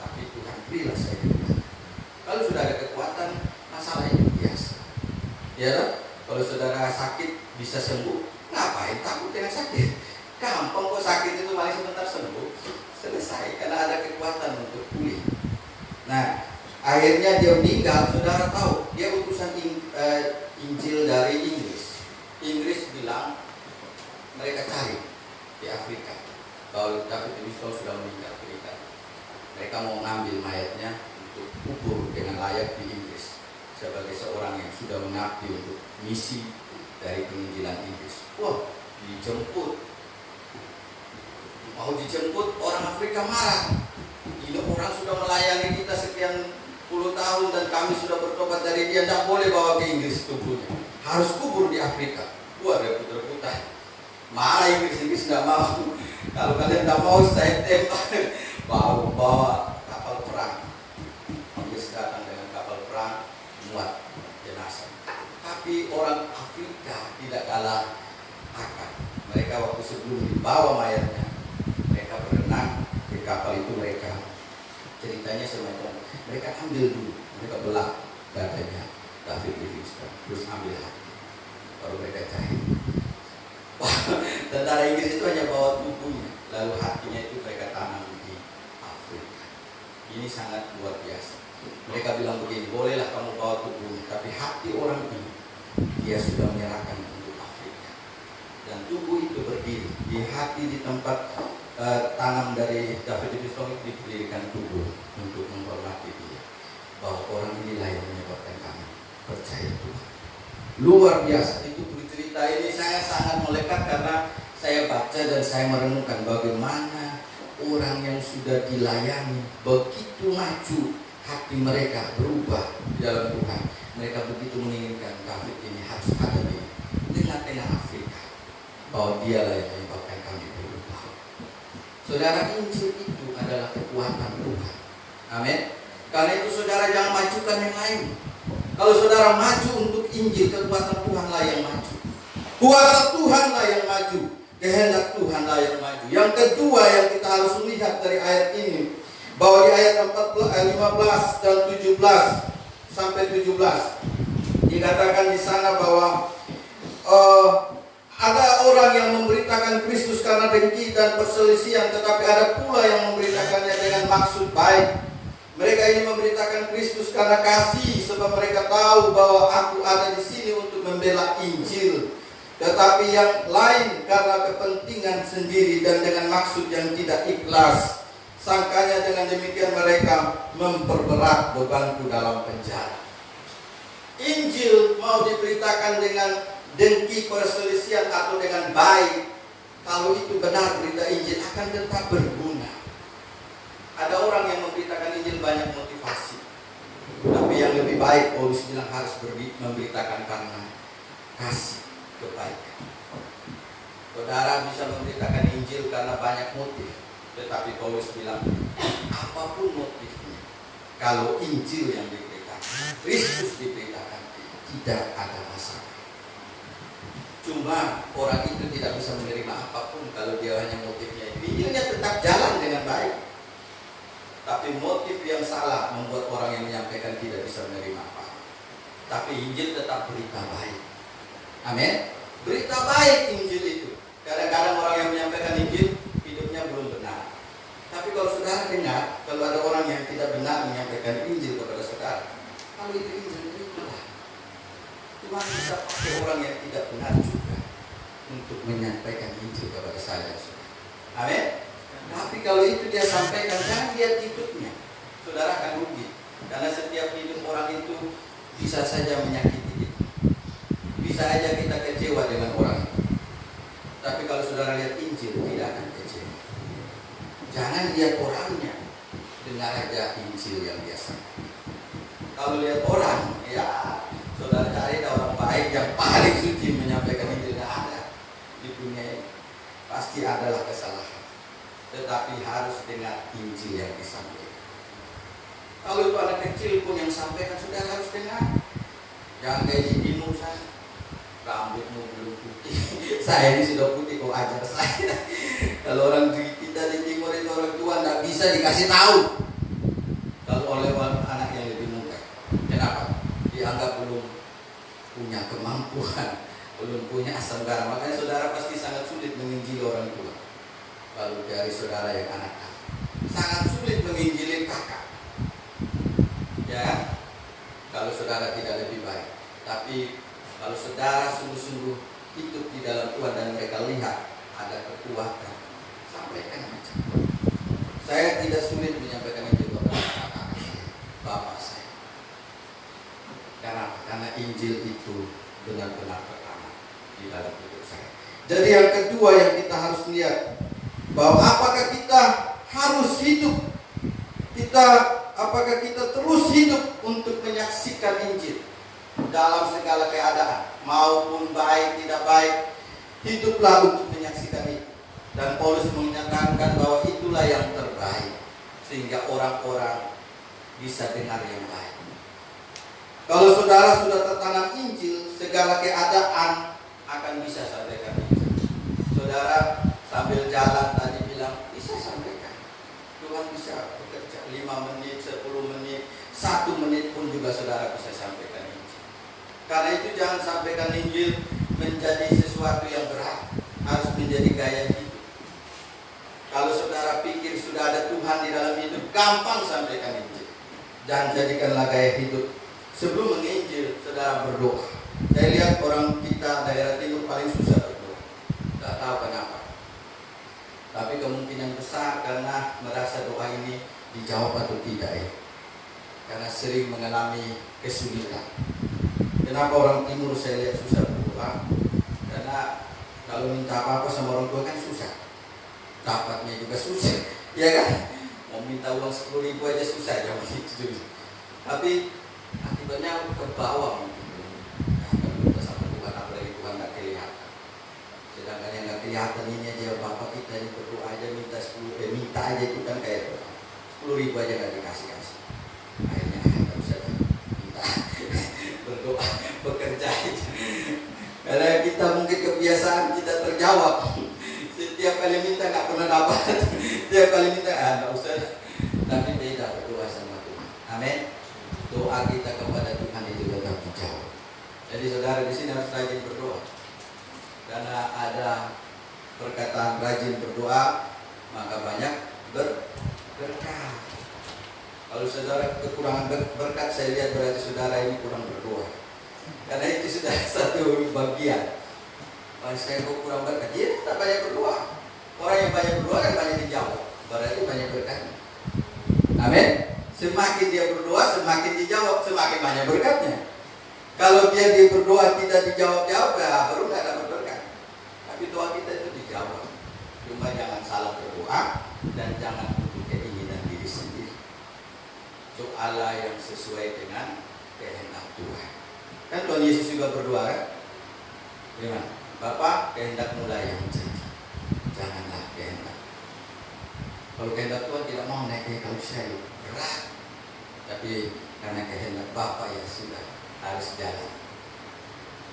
tapi Tuhan berilah saya kekuatan. Kalau sudah ada kekuatan, masalah itu biasa. Ya, kalau saudara sakit bisa sembuh, ngapain takut dengan sakit? Gampang kok, sakit itu paling sebentar sembuh, selesai karena ada kekuatan untuk pulih. Nah, akhirnya dia meninggal. Saudara tahu, dia utusan Injil dari Inggris. Inggris bilang mereka cari di Afrika bahwa David Livingstone sudah meninggal. Mereka mau ngambil mayatnya untuk kubur dengan layak di Inggris sebagai seorang yang sudah mengabdi untuk misi dari penginjilan Inggris. Wah, dijemput, mau dijemput, orang Afrika marah. Ini orang sudah melayani kita sekian puluh tahun dan kami sudah bertobat dari dia, tidak boleh bawa ke Inggris tubuhnya, harus kubur di Afrika. Wah, rebut-rebutan. Mana Inggris tidak mau. Kalau kalian tidak mau, saya tembak. Bawa kapal perang. Inggris datang dengan kapal perang, muat jenazah. Tapi orang Afrika tidak kalah akal. Mereka waktu sebelum dibawa mayatnya, mereka berenang di kapal itu. Mereka ceritanya semacam mereka ambil dulu, mereka belah dadanya David Livingstone, terus ambil hati, baru mereka cari. Tentara Inggris itu hanya bawa tubuhnya, lalu hatinya itu mereka tanam di Afrika. Ini sangat luar biasa. Mereka bilang begini, bolehlah kamu bawa tubuhnya, tapi hati orang ini dia sudah menyerahkan untuk Afrika. Dan tubuh itu berdiri di hati, di tempat tanam dari David Livingstone, diberikan tubuh untuk menghormati dia. Bahwa orang inilah yang menyebabkan kami percaya Tuhan. Luar biasa. Itu cerita ini saya sangat melekat karena saya baca dan saya merenungkan bagaimana orang yang sudah dilayani begitu maju, hati mereka berubah di dalam Tuhan. Mereka begitu menginginkan David ini harus ada di tengah-tengah Afrika, bahwa dialah yang menyebabkan kami berubah. Saudara, Injil itu adalah kekuatan Tuhan. Amin. Karena itu saudara jangan majukan yang lain. Kalau saudara maju untuk Injil, kekuatan Tuhanlah yang maju. Kuasa Tuhanlah yang maju. Kehendak Tuhanlah yang maju. Yang kedua yang kita harus lihat dari ayat ini, bahwa di ayat 15 dan 17 sampai 17 dikatakan di sana bahwa ada orang yang memberitakan Kristus karena dengki dan perselisihan, tetapi ada pula yang memberitakannya dengan maksud baik. Mereka ini memberitakan Kristus karena kasih, sebab mereka tahu bahwa aku ada di sini untuk membela Injil. Tetapi yang lain karena kepentingan sendiri dan dengan maksud yang tidak ikhlas. Sangkanya dengan demikian mereka memperberat bebanku dalam penjara. Injil mau diberitakan dengan dengki, perselisihan atau dengan baik, kalau itu benar berita Injil akan tetap berguna. Ada orang yang memberitakan Injil banyak motivasi, tapi yang lebih baik Paulus bilang harus memberitakan karena kasih, kebaikan. Saudara bisa memberitakan Injil karena banyak motif, tetapi Paulus bilang apapun motifnya, kalau Injil yang diberitakan, Kristus diberitakan, tidak ada masalah. Cuma orang itu tidak bisa menerima apapun kalau dia hanya motifnya. Injilnya tetap jalan dengan baik, tapi motif yang salah membuat orang yang menyampaikan tidak bisa menerima apa. Tapi Injil tetap berita baik. Amin. Berita baik Injil itu. Kadang-kadang orang yang menyampaikan Injil hidupnya belum benar. Tapi kalau saudara dengar, kalau ada orang yang tidak benar menyampaikan Injil kepada saudara, kalau itu Injil, terimalah. Cuma bisa pakai orang yang tidak benar juga untuk menyampaikan Injil kepada saya. Amin. Tapi kalau itu dia sampaikan, jangan lihat hidupnya, saudara akan rugi. Karena setiap hidup orang itu bisa saja menyakiti kita. Bisa aja kita kecewa dengan orang itu. Tapi kalau saudara lihat Injil, tidak akan kecewa. Jangan lihat orangnya, dengar aja Injil yang biasa. Kalau lihat orang, ya saudara cari orang baik yang paling suci menyampaikan Injil, tidak ada di dunia ini. Pasti adalah kesalahan. Tetapi harus dengar Injil yang disampaikan. Kalau itu anak kecil pun yang sampaikan, sudah harus dengar. Jangan kayak ibumu saya, rambutmu belum putih. Saya ini sudah putih, kok ajar saya. Kalau orang kita di timur itu orang tua tidak bisa dikasih tahu. Kalau oleh anak yang lebih muda, kenapa? Dianggap belum punya kemampuan, belum punya asam garam. Makanya saudara pasti sangat sulit menginjili orang tua. Lalu dari saudara yang anak-anak, sangat sulit menginjili kakak. Ya, kalau saudara tidak lebih baik. Tapi kalau saudara sungguh-sungguh hidup di dalam Tuhan dan mereka lihat ada kekuatan, sampaikan aja. Saya tidak sulit menyampaikan itu kepada kakak saya. kedua yang kita harus lihat, bahwa apakah kita harus hidup, apakah kita terus hidup untuk menyaksikan Injil dalam segala keadaan, maupun baik tidak baik, hiduplah untuk menyaksikan itu. Dan Paulus menyatakan bahwa itulah yang terbaik, sehingga orang-orang bisa dengar yang baik. Kalau saudara sudah tertanam Injil, segala keadaan akan bisa sampaikan Injil. Saudara sambil jalan tadi bilang, bisa sampaikan. Tuhan bisa bekerja 5 menit, 10 menit, 1 menit pun juga saudara bisa sampaikan Injil. Karena itu jangan sampaikan Injil menjadi sesuatu yang berat, harus menjadi gaya hidup. Kalau saudara pikir sudah ada Tuhan di dalam hidup, gampang sampaikan Injil. Dan jadikanlah gaya hidup. Sebelum menginjil, saudara berdoa. Saya lihat orang kita daerah timur paling susah berdoa. Tidak tahu kenapa. Tapi kemungkinan besar karena merasa doa ini dijawab atau tidak ya. Karena sering mengalami kesulitan. Kenapa orang timur saya lihat susah berdoa? Karena kalau minta apa-apa sama orang tua kan susah. Dapatnya juga susah. Ya kan? Mau minta uang 10.000 aja susah ya begitu. Tapi akibatnya ke bawah mungkin. Akan minta sama Tuhan, apalagi Tuhan tidak kelihatan. Sedangkan yang tidak kelihatan ini aja, Bapak kita ini berdoa aja minta 10, minta aja itu kan kayak 10.000 aja nggak dikasih. Akhirnya nggak usah minta berdoa, bekerja aja. Karena kita mungkin kebiasaan kita terjawab. Setiap kali minta nggak pernah dapat. Setiap kali minta nggak usah. Tapi beda berdoa sama Tuhan. Amin. Doa kita kepada Tuhan itu tetap dijawab. Jadi saudara di sini harus rajin berdoa. Karena ada perkataan rajin berdoa, maka banyak berkah. Kalau saudara kekurangan berkat, saya lihat berarti saudara ini kurang berdoa. Karena itu sudah satu bagian. Kalau saya kurang berkat, dia tak banyak berdoa. Orang yang banyak berdoa kan banyak dijawab. Berarti banyak berkatnya. Amin. Semakin dia berdoa, semakin dijawab, semakin banyak berkatnya. Kalau dia berdoa tidak dijawab-jawab, ya baru nggak dapat berkat. Tapi doa kita itu dijawab. Cuma jangan salah berdoa dan jangan untuk keinginan diri sendiri. Doalah yang sesuai dengan kehendak Tuhan. Kan Tuhan Yesus juga berdoa kan? Gimana? Bapa, kehendakmu-lah yang jadi. Janganlah kehendak. Kalau kehendak Tuhan tidak mau naik ke kausai berat. Tapi karena kehendak Bapa ya sudah harus jalan.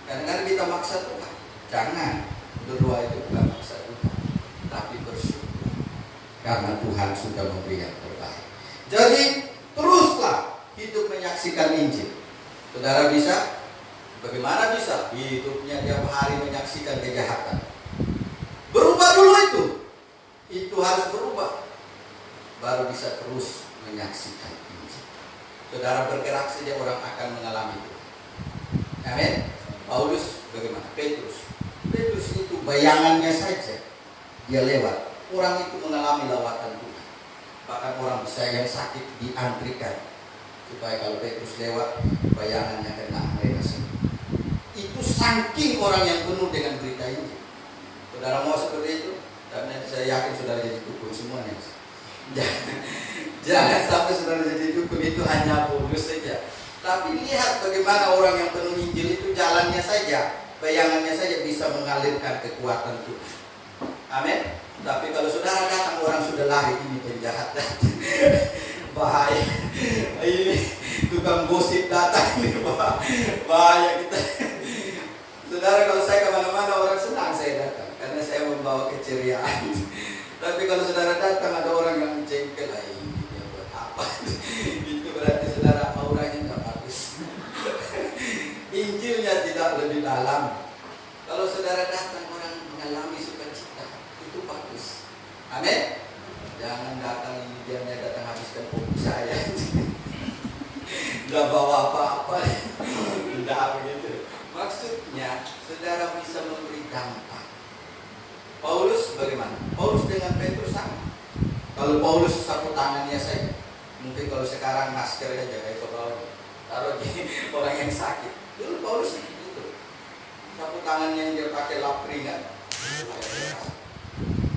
Kadang-kadang kita maksa Tuhan. Jangan. Berdoa itu bukan maksa Tuhan, tapi bersyukur karena Tuhan sudah memberi yang terbaik. Jadi teruslah hidup menyaksikan Injil. Saudara bisa? Bagaimana bisa? Hidupnya tiap hari menyaksikan kejahatan. Berubah dulu itu. Itu harus berubah. Baru bisa terus menyaksikan Injil. Saudara bergerak saja orang akan mengalami itu. Amin. Paulus bagaimana? Petrus itu bayangannya saja dia lewat. Orang itu mengalami lawatan Tuhan. Bahkan orang bisa yang sakit diantrikan supaya kalau Petrus lewat bayangannya kena mereka semua. Itu saking orang yang penuh dengan berita ini. Saudara mau seperti itu? Karena saya yakin saudara jadi dukun semuanya. Jangan sampai saudara jadi dukun itu hanya Paulus saja. Tapi lihat bagaimana orang yang penuh Injil itu jalannya saja, bayangannya saja bisa mengalirkan kekuatan Tuhan. Amin. Tapi kalau saudara datang orang sudah lari, ini penjahat bahaya. Ini tukang gosip datang ini bahaya kita. Saudara kalau saya kemana-mana orang senang saya datang karena saya membawa keceriaan. Tapi kalau saudara datang ada orang yang jengkel, ini dia buat apa? Itu berarti saudara auranya nggak bagus. Injilnya tidak lebih dalam. Kalau saudara datang orang mengalami sukacita, itu bagus. Amin. Jangan datang ini dia datang habiskan kopi saya. Nggak bawa apa-apa. Tidak begitu. Maksudnya saudara bisa memberi dampak. Paulus bagaimana? Paulus dengan Petrus sama. Kalau Paulus sapu tangannya saja, mungkin kalau sekarang masker aja kayak kalau taruh di orang yang sakit. Dulu Paulus itu sapu tangannya yang dia pakai lap ringan,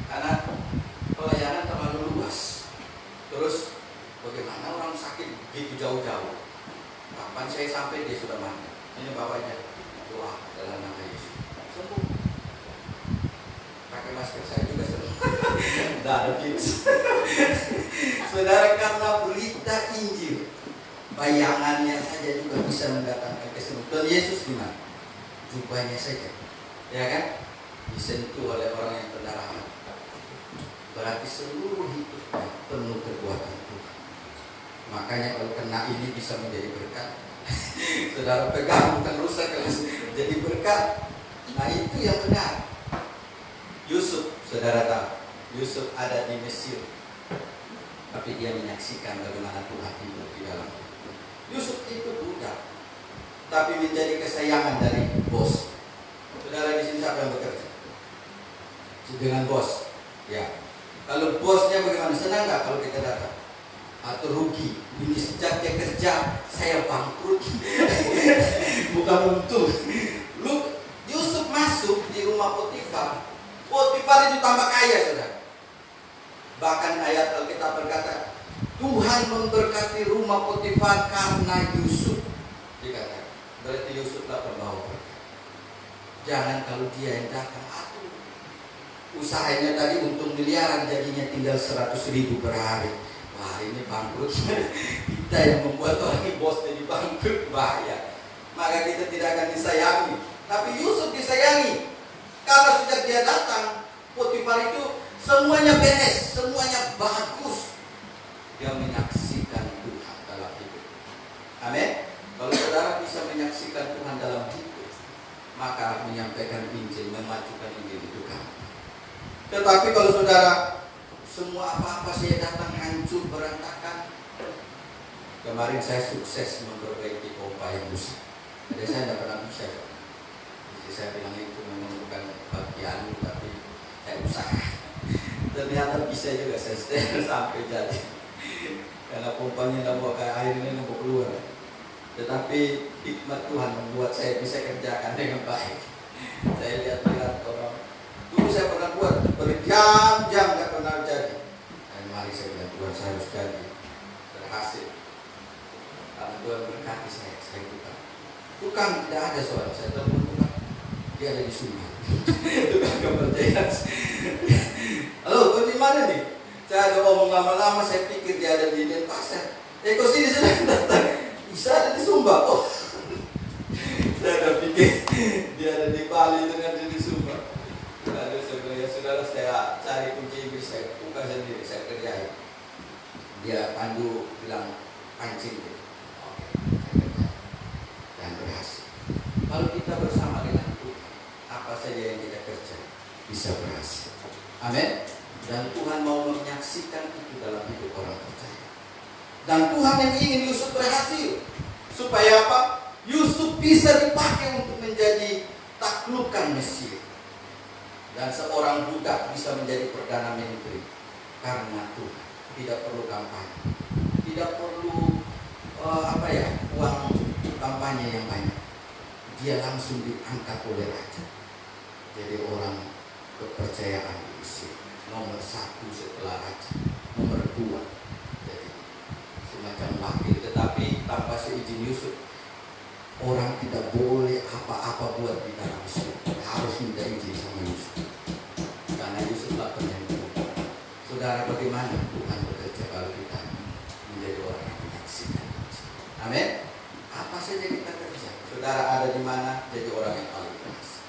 Karena pelayanan terlalu luas. Terus bagaimana orang sakit begitu jauh-jauh? Kapan saya sampai dia sudah mati? Ini bapaknya doa dalam nama Yesus sembuh. Pakai masker saya juga sembuh. Tidak ada virus. Saudara, karena berita Injil, bayangannya saja juga bisa mendatangkan kesembuhan. Tuhan Yesus gimana? Jubahnya saja, ya kan? Disentuh oleh orang yang pendarahan. Berarti seluruh hidupnya penuh perbuatan Tuhan. Makanya kalau kena ini bisa menjadi berkat. Saudara pegang bukan rusak, jadi berkat. Nah itu yang benar. Yusuf, saudara tahu, Yusuf ada di Mesir, tapi dia menyaksikan bagaimana Tuhan hidup di dalam. Yusuf itu budak, tapi menjadi kesayangan dari bos. Saudara di sini siapa yang bekerja? Dengan bos, ya. Kalau bosnya bagaimana? Senang nggak kalau kita datang? Atau rugi? Ini sejak dia kerja, saya bangkrut. Bukan untung. Yusuf masuk di rumah Potifar. Potifar itu tambah kaya, saudara. Bahkan ayat Alkitab berkata, Tuhan memberkati rumah Potifar karena Yusuf. Dikatakan, berarti Yusuflah pembawa. Jangan kalau dia yang datang, usahanya tadi untung miliaran, jadinya tinggal 100.000 per hari. Wah ini bangkrut. Kita yang membuat orang ini bos jadi bangkrut, bahaya. Maka kita tidak akan disayangi. Tapi Yusuf disayangi, karena sejak dia datang, Potifar itu semuanya beres, semuanya bagus. Dia menyaksikan Tuhan dalam hidup. Amin. Kalau saudara bisa menyaksikan Tuhan dalam hidup, maka menyampaikan Injil, memajukan Injil itu kan. Tetapi kalau saudara semua apa-apa saya datang hancur berantakan. Kemarin saya sukses memperbaiki pompa yang rusak. Jadi saya tidak pernah bisa. Jadi saya bilang itu memang bukan bagian, tapi saya usaha. Ternyata bisa juga saya setel sampai jadi. Karena pompanya tidak mau kayak air ini mau keluar. Tetapi hikmat Tuhan membuat saya bisa kerjakan dengan baik. Saya lihat-lihat orang. Dulu saya pernah buat berjam-jam tidak pernah jadi. Dan mari saya bilang Tuhan saya harus jadi, berhasil. Karena Tuhan berkati saya buka. Tukang tidak ada soal, saya telepon tukang. Dia ada di Sumbar. Tukang kepercayaan. Halo, kau di mana nih? Saya ada ngomong lama-lama, saya pikir dia ada di Denpasar. Kau sini sudah datang. Bisa ada di Sumbar. Oh, saya ada pikir dia ada di Bali dengan di Sumbar. Lalu sebenarnya saudara saya cari kunci Inggris, saya buka sendiri, saya kerjain. Dia pandu bilang pancing. Oke, saya kerjain. Dan berhasil. Kalau kita bersama dengan Tuhan, apa saja yang kita kerja bisa berhasil. Amin. Dan Tuhan mau menyaksikan itu dalam hidup orang percaya. Dan Tuhan yang ingin Yusuf berhasil. Supaya apa? Yusuf bisa dipakai untuk menjadi taklukkan Mesir. Dan seorang budak bisa menjadi perdana menteri karena Tuhan. Tidak perlu kampanye, tidak perlu uang kampanye yang banyak. Dia langsung diangkat oleh raja. Jadi orang kepercayaan di Mesir, nomor 1 setelah raja, nomor 2. Jadi semacam wakil, tetapi tanpa seizin Yusuf, orang tidak boleh apa-apa buat di tanah Mesir. Harus minta izin sama Yusuf. Karena Yusuflah penyembuh. Saudara, bagaimana Tuhan bekerja kalau kita menjadi orang yang menyaksikan? Amin. Apa saja kita kerja, saudara ada di mana, jadi orang yang paling berhasil.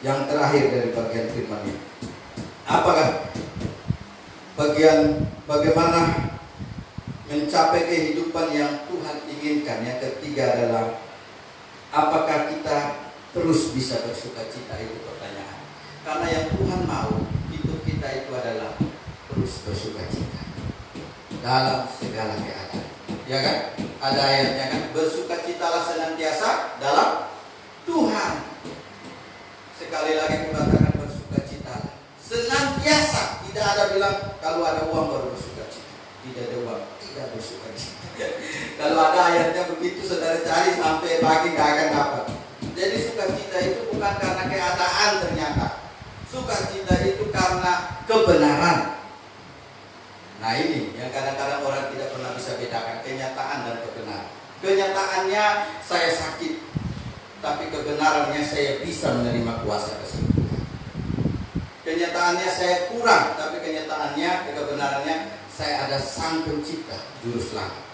Yang terakhir dari bagian firman ini, apakah bagaimana mencapai kehidupan yang Tuhan inginkan? Yang ketiga adalah apakah kita terus bisa bersukacita? Itu pertanyaan. Karena yang Tuhan mau hidup kita itu adalah terus bersukacita dalam segala keadaan. Ya kan? Ada ayatnya kan, bersukacitalah senantiasa dalam Tuhan. Sekali lagi kukatakan bersukacitalah senantiasa. Tidak ada bilang kalau ada uang baru bersukacita. Tidak ada uang, tidak bersukacita. Kalau ada ayatnya begitu, saudara cari sampai pagi gak akan dapat. Jadi sukacita itu bukan karena keadaan ternyata. Sukacita itu karena kebenaran. Nah ini yang kadang-kadang orang tidak pernah bisa bedakan kenyataan dan kebenaran. Kenyataannya saya sakit, tapi kebenarannya saya bisa menerima kuasa kesembuhan. Kenyataannya saya kurang, tapi kebenarannya saya ada Sang Pencipta, Juru Selamat.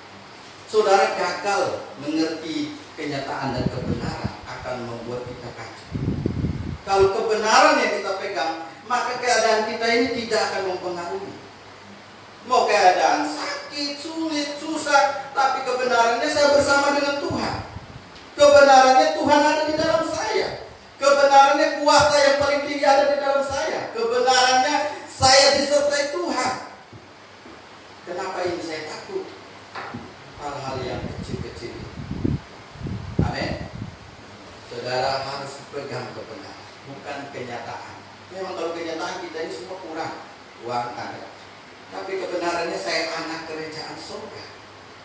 Saudara gagal mengerti kenyataan dan kebenaran akan membuat kita kacau. Kalau kebenaran yang kita pegang, maka keadaan kita ini tidak akan mempengaruhi. Mau keadaan sakit, sulit, susah, tapi kebenarannya saya bersama dengan Tuhan. Kebenarannya Tuhan ada di dalam saya. Kebenarannya kuasa yang paling tinggi ada di dalam saya. Kebenarannya saya disertai Tuhan. Kenapa ini saya takut? Hal-hal yang kecil-kecil. Amin. Saudara harus pegang kebenaran, bukan kenyataan. Memang kalau kenyataan kita ini semua kurang, uang ada. Tapi kebenarannya saya anak kerajaan surga.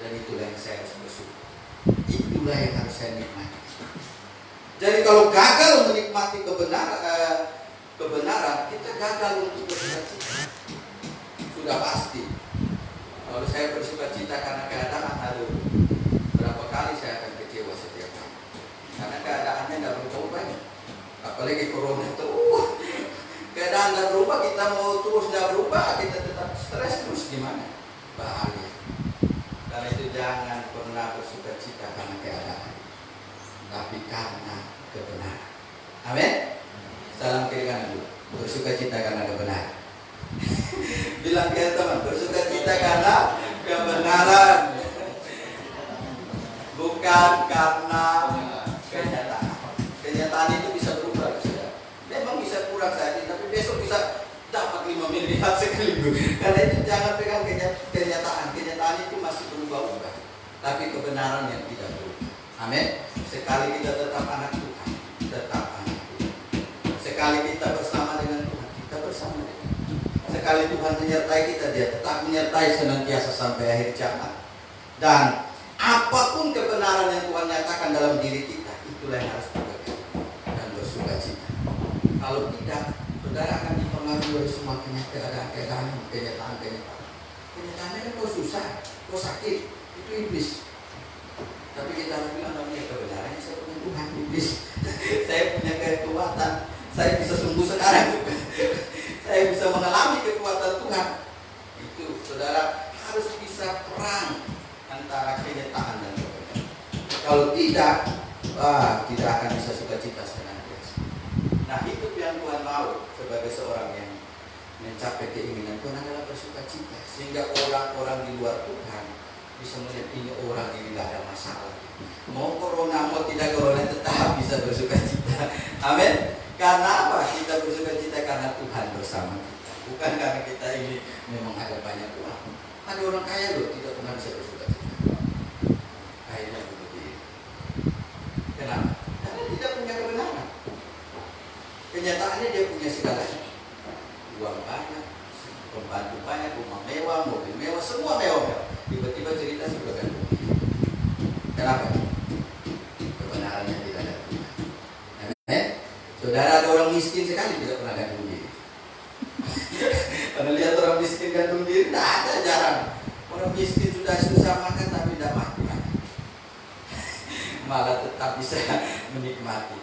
Dan itulah yang saya harus bersyukur. Itulah yang harus saya nikmati. Jadi kalau gagal menikmati kebenaran, kita gagal untuk bersukacita. Sudah pasti. Kalau saya bersukacita karena keadaan, berapa kali saya akan kecewa setiap kali. Karena keadaannya tidak berubah. Apalagi corona itu, keadaan tidak berubah, kita mau terus tidak berubah, kita tetap stres terus gimana? Bahaya. Karena itu jangan pernah bersukacita karena keadaan, tapi karena kebenaran. Amin. Salam kiri kanan dulu. Bersukacita karena kebenaran. Bilang ke teman, bersukacita karena kebenaran, bukan karena kenyataan. Kenyataan itu bisa berubah, saudara. Memang bisa kurang saat ini, tapi besok bisa dapat 5 miliar sekaligus. Karena itu jangan pegang kenyataan. Kenyataan itu masih berubah-ubah, tapi kebenaran yang tidak berubah. Amin. Sekali kita tetap anak Tuhan, tetap anak Tuhan. Sekali kita bersama dengan Tuhan, kita bersama dengan Tuhan. Sekali Tuhan menyertai kita, Dia tetap menyertai senantiasa sampai akhir zaman. Dan apapun kebenaran yang Tuhan nyatakan dalam diri kita, itulah yang harus kita pegang dan bersukacita. Kalau tidak, saudara akan dipengaruhi oleh semua kenyataan. Kenyataannya kan kok susah, kok sakit, itu iblis. Tapi kita harus bilang, namanya kebenarannya saya punya Tuhan, iblis. Saya punya kekuatan, saya bisa sembuh sekarang. Saya bisa mengalami kekuatan Tuhan. Itu saudara harus bisa perang antara kenyataan dan kebenaran. Kalau tidak, tidak akan bisa sukacita senantiasa. Nah, hidup yang Tuhan mau sebagai seorang yang mencapai keinginan Tuhan adalah bersukacita, sehingga orang-orang di luar Tuhan bisa melihat ini orang ini tidak ada masalah. Mau corona, mau tidak corona, tetap bisa bersukacita. Amin. Karena apa? Kita bersukacita karena Tuhan bersama kita, bukan karena kita ini memang ada banyak uang. Ada orang kaya loh, tidak pernah bisa bersukacita. Kayaknya begitu. Kenapa? Karena tidak punya kebenaran. Kenyataannya dia punya segalanya. Uang banyak, pembantu banyak, rumah mewah, mobil mewah, semua mewah. Tiba-tiba cerita sudah kan. Kenapa? Kebenarannya tidak ada. Saudara, ada orang miskin sekali tidak pernah gantung diri. Pernah lihat orang miskin gantung diri? Tidak ada, jarang. Orang miskin sudah susah makan tapi tidak makan, malah tetap bisa menikmati.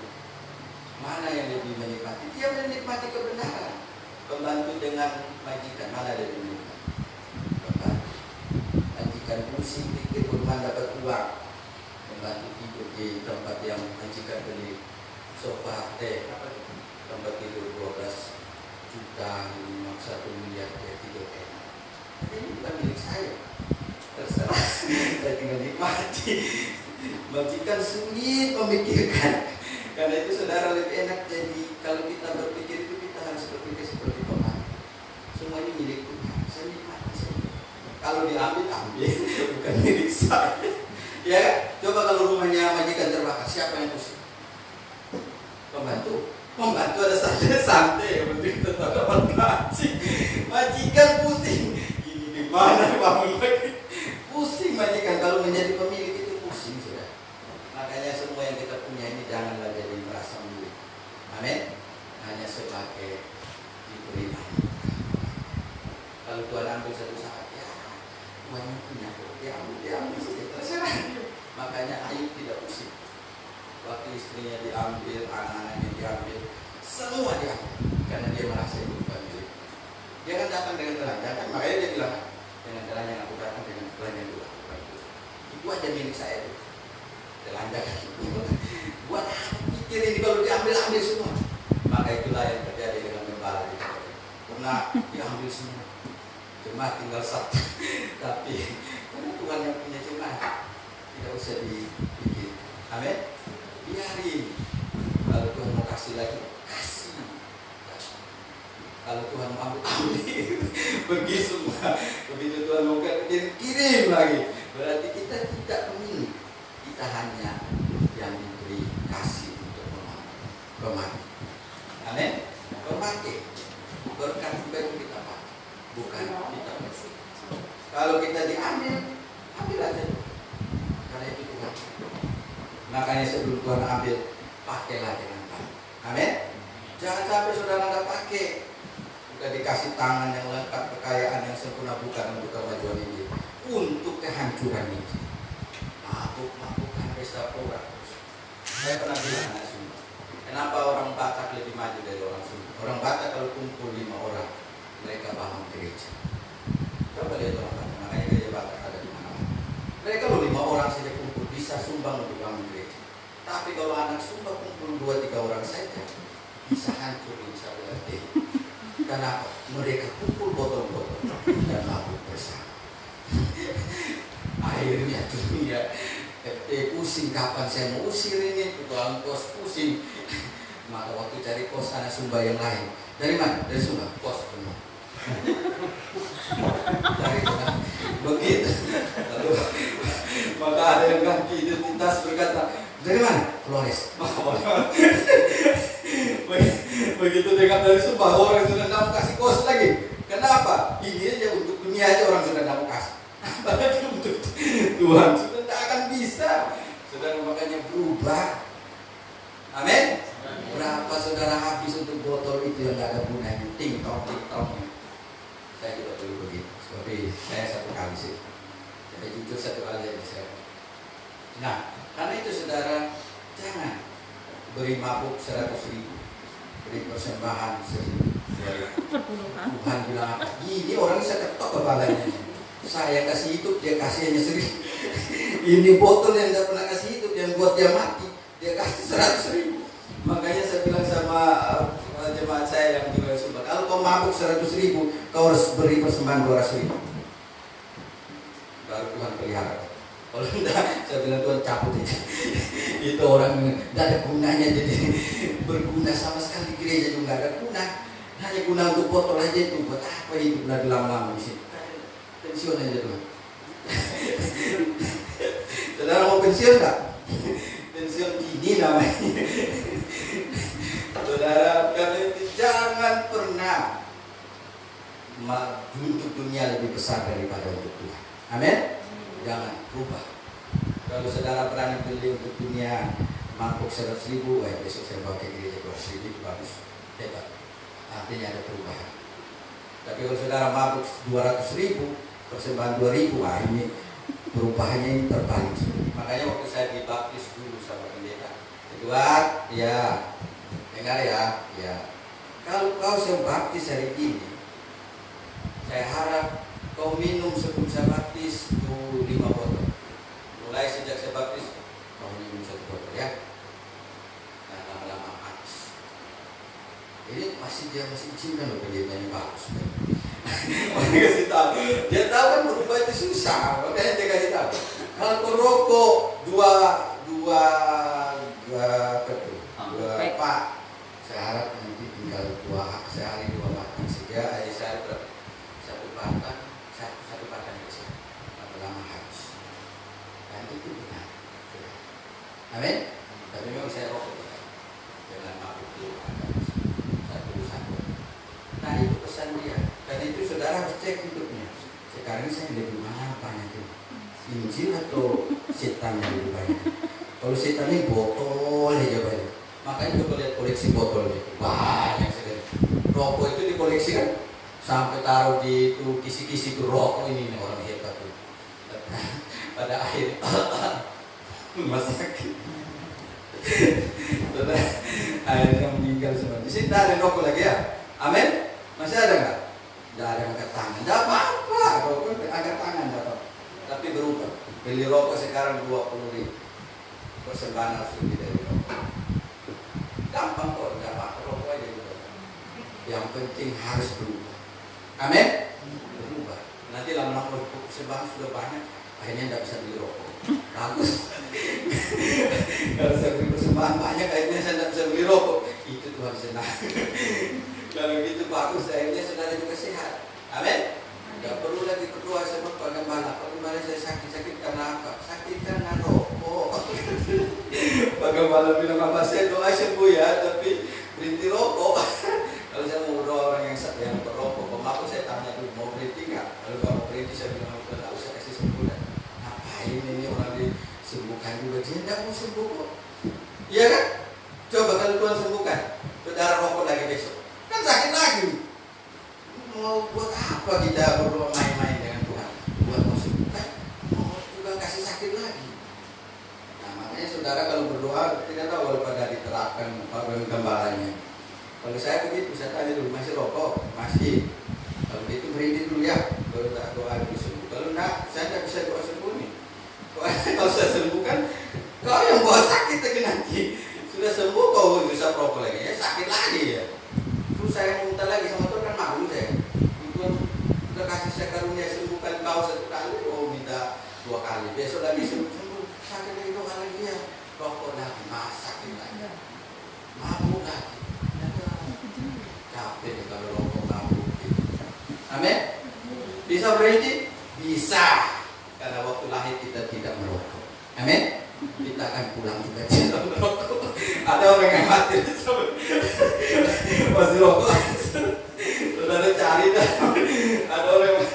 Mana yang lebih menikmati? Dia menikmati kebenaran. Pembantu dengan majikan, mana ada lebih menikmati? Pembantu. Majikan pusing pikir bagaimana dapat uang. Pembantu tidur di tempat yang majikan beli sofa, tempat tidur 12 juta, 1 miliar, dia tidur enak. Ini bukan milik saya. Terserah, saya tinggal nikmati. Majikan sulit memikirkan. Karena itu saudara lebih enak. Jadi kalau kita berpikir itu, kita harus berpikir seperti pembantu. Semua ini milik Tuhan. Saya nikmati saja. Kalau diambil, ambil, bukan milik saya. Ya, coba kalau rumahnya majikan terbakar, siapa yang pusing? Pembantu. Pembantu ada saja santai, yang penting tetap dapat gaji. Majikan pusing. Ini di mana bangun lagi? Pusing majikan. Kalau menjadi pemilik itu pusing sudah. Makanya semua yang kita punya ini janganlah jadi merasa milik. Amin. Hanya sebagai Kalau Tuhan ambil satu saat, ya Tuhan yang punya, diambil saja, terserah. Makanya Ayub tidak pusing. Waktu istrinya diambil, anak-anaknya diambil, semua diambil, karena dia merasa itu bukan milik. Dia kan datang dengan telanjang, kan? Makanya dia bilang, dengan telanjang aku datang, dengan telanjang juga aku datang. Itu aja milik saya itu. Telanjang. Buat apa pikir ini kalau diambil semua? Maka itulah yang terjadi dengan gembala di sana. Karena diambil semua. Jemaat tinggal satu. Tapi karena Tuhan yang punya jemaat, tidak usah dipikir. Amin. Biarin. Kalau Tuhan mau kasih lagi, kasih. Kalau Tuhan mau ambil, pergi semua. Begitu Tuhan mau kirim lagi. Berarti kita tidak memilih. Kita hanya yang diberi kasih untuk memakai. Amin. Memakai. Berkat baru kita pakai. Bukan kita pakai. Kalau kita diambil, ambil aja. Karena itu Tuhan. Makanya sebelum Tuhan ambil, pakailah dengan baik. Amin. Jangan sampai saudara nggak pakai. Bukan dikasih tangan yang lengkap, kekayaan yang sempurna, bukan untuk kemajuan ini, untuk kehancuran ini. Mabuk-mabukan pesta pora. Saya pernah bilang anak Sunda, kenapa orang Batak lebih maju dari orang Sunda? Orang Batak kalau kumpul 5 orang, mereka bangun gereja. Coba lihat orang Batak, makanya gereja Batak ada di mana-mana. Mereka kalau 5 orang saja kumpul bisa sumbang untuk bangun gereja. Tapi kalau anak Sunda kumpul 2-3 orang saja, bisa hancur di satu hati. Kenapa? Mereka kumpul botol-botol dan mabuk bersama. Akhirnya dunia pusing, kapan saya mau usir ini, tukang kos pusing. Maka waktu cari kos anak Sumba yang lain. Dari mana? Dari Sumba. Kos penuh. Dari mana? Begitu. Lalu maka ada yang ganti identitas berkata, dari mana? Flores. Begitu dekat dari Sumba, orang sudah tidak mau kasih kos lagi. Kenapa? Ini aja untuk dunia aja orang sudah tidak mau kasih. Apalagi untuk Tuhan sudah tidak akan bisa. Saudara makanya berubah. Amin. Berapa saudara habis untuk botol itu yang tidak ada gunanya? Ting-tong. Saya juga dulu begitu. Tapi saya satu kali sih. Jadi jujur satu kali aja saya. Nah, karena itu saudara jangan beri mabuk 100.000, beri persembahan 1.000. Tuhan bilang apa? Ini orang bisa ketok kepalanya. Saya kasih hidup, dia kasih hanya 1.000. Ini botol yang tidak pernah kasih hidup, yang buat dia mati, dia kasih 100.000. Makanya saya bilang sama jemaat saya yang di Sumba, kalau kau mabuk 100.000, kau harus beri persembahan 200.000. Baru Tuhan pelihara. Kalau tidak, saya bilang Tuhan cabut aja. Itu orang tidak ada gunanya, jadi berguna sama sekali gereja juga tidak ada guna. Hanya guna untuk botol aja itu, buat apa itu guna lama-lama di sini? Pensiun aja Tuhan. Saudara mau pensiun nggak? Pensiun dini namanya. Saudara, karena itu jangan pernah untuk dunia lebih besar daripada untuk Tuhan. Amin. Jangan rubah. Kalau saudara berani beli untuk dunia mangkuk 100.000, besok saya bawa ke gereja 200.000, itu bagus, hebat. Artinya ada perubahan. Tapi kalau saudara mabuk 200.000, persembahan 2.000, ini perubahannya ini terbalik. Makanya waktu saya dibaptis dulu sama pendeta, Edward, ya, dengar ya, kalau kau saya baptis hari ini, saya harap kau minum sebelum saya baptis tuh 5 botol. Mulai sejak saya baptis, kau minum 1 botol ya. Nah, lama-lama habis. Ini dia masih izinkan loh pendetanya bagus. Dia kasih tahu. Dia tahu kan berubah itu susah, makanya dia kasih tahu. Kalau kau rokok dua pak, saya harap nanti tinggal 2 sehari 2 batang saja. Saya berapa? 1 batang, 1 batang saja. Lama habis. Dan itu benar. Amin. Tapi memang saya rokok dengan mabuk dulu. Satu. Nah itu pesan dia. Dan itu saudara harus cek hidupnya. Sekarang saya lebih mana banyak itu? Injil atau setan yang lebih banyak? Kalau setan ini botol aja banyak. Makanya coba lihat koleksi botolnya. Banyak sekali. Rokok itu dikoleksi kan? sampai taruh di itu kisi-kisi itu rokok ini nih orang hebat tuh. Pada akhirnya masih sakit. Akhirnya meninggal semua. Di sini ada rokok lagi ya? Amin. Masih ada nggak? Tidak ada yang angkat tangan. Tidak apa-apa. Rokok angkat tangan tidak apa. Tapi berubah. Beli rokok sekarang 20.000. Persembahan harus lebih dari rokok. Gampang kok, tidak apa-apa. Rokok aja juga. Yang penting harus berubah. Amin. Berubah. Nanti lama-lama persembahan sudah banyak. Akhirnya tidak bisa beli rokok. Bagus. Kalau saya beli persembahan banyak, akhirnya saya tidak bisa beli rokok. Itu Tuhan senang. Kalau gitu bagus, akhirnya saudara juga sehat. Amin. Tidak perlu lagi berdoa sama Pak Gembala. Pak Gembala saya sakit karena apa? Sakit karena rokok. Pak Gembala bilang apa? Saya doa sembuh ya, tapi berhenti rokok. Kalau saya mau berdoa orang yang berrokok, aku saya tanya dulu mau berhenti nggak? Kalau mau berhenti saya bilang tidak usah kasih sembuh. Ngapain ini orang disembuhkan juga? Dia tidak mau sembuh kok. Iya kan? Coba kalau Tuhan sembuhkan, saudara rokok lagi besok, kan sakit lagi. Mau buat apa kita berdoa main-main dengan Tuhan? Buat mau sembuhkan, mau juga kasih sakit lagi. Nah makanya saudara kalau berdoa tidak tahu kalau pada diterapkan gambarannya. Kalau saya begitu, saya tanya dulu masih rokok, masih. Kalau itu berhenti dulu ya, baru tak doa dulu sembuh. Kalau enggak, saya tidak bisa doa sembuh nih. Kalau saya sembuhkan, kau yang bawa sakit lagi nanti. Sudah sembuh kau bisa rokok lagi ya, sakit lagi ya. Terus saya minta lagi sama Tuhan, kan malu saya. Tuhan sudah kasih saya karunia sembuhkan kau 1 kali, oh minta 2 kali. Besok lagi sembuh, sakit lagi 2 kali ya. Rokok lagi, sakit lagi. Mabuk lagi. Capek kalau rokok mabuk. Amin. Bisa berhenti? Bisa. Karena waktu lahir kita tidak merokok. Amin. Kita akan pulang juga tidak merokok. Ada orang yang mati masih rokok. Saudara cari dah. Ada orang yang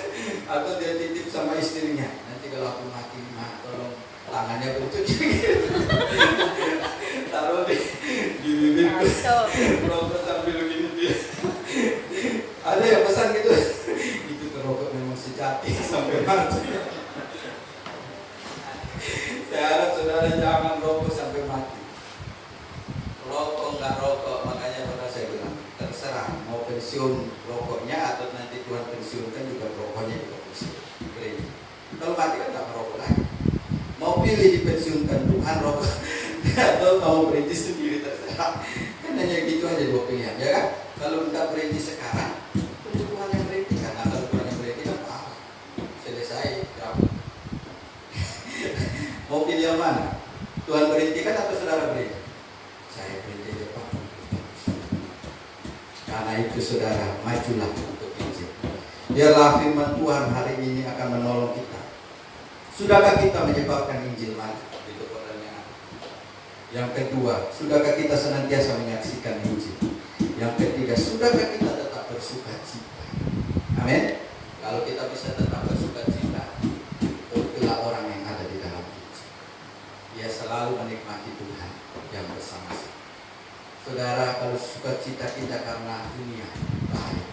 atau dia titip sama istrinya. Nanti kalau aku mati, tolong tangannya bercuci. Taruh di bibirku. Rokok sambil begini dia. Ada yang pesan gitu. Itu rokok memang sejati sampai mati. Saya harap saudara jangan rokok sampai mati. Rokok nggak rokok, makanya pada saya bilang terserah mau pensiun rokoknya atau nanti Tuhan pensiunkan juga rokoknya juga pensiun. Kalau mati kan nggak merokok lagi. Mau pilih dipensiunkan Tuhan rokok atau mau berhenti sendiri terserah. Kan hanya gitu aja 2 pilihan, ya kan? Kalau nggak berhenti sekarang, tentu Tuhan yang berhenti kan. Nah, kalau Tuhan yang berhenti kan selesai. Mau pilih yang mana? Tuhan berhentikan atau saudara berhenti? Saya berhenti depan. Karena itu saudara, majulah untuk Injil. Biarlah firman Tuhan hari ini akan menolong kita. Sudahkah kita menyebabkan Injil maju? Itu pertanyaan. Yang kedua, sudahkah kita senantiasa menyaksikan Injil? Yang ketiga, sudahkah kita tetap bersuka cita? Amin. Kalau kita bisa tetap bersuka cita, itulah orang yang ada di dalam Injil. Dia selalu menikmati Tuhan yang bersama-sama. Saudara, kalau sukacita kita karena dunia, baik.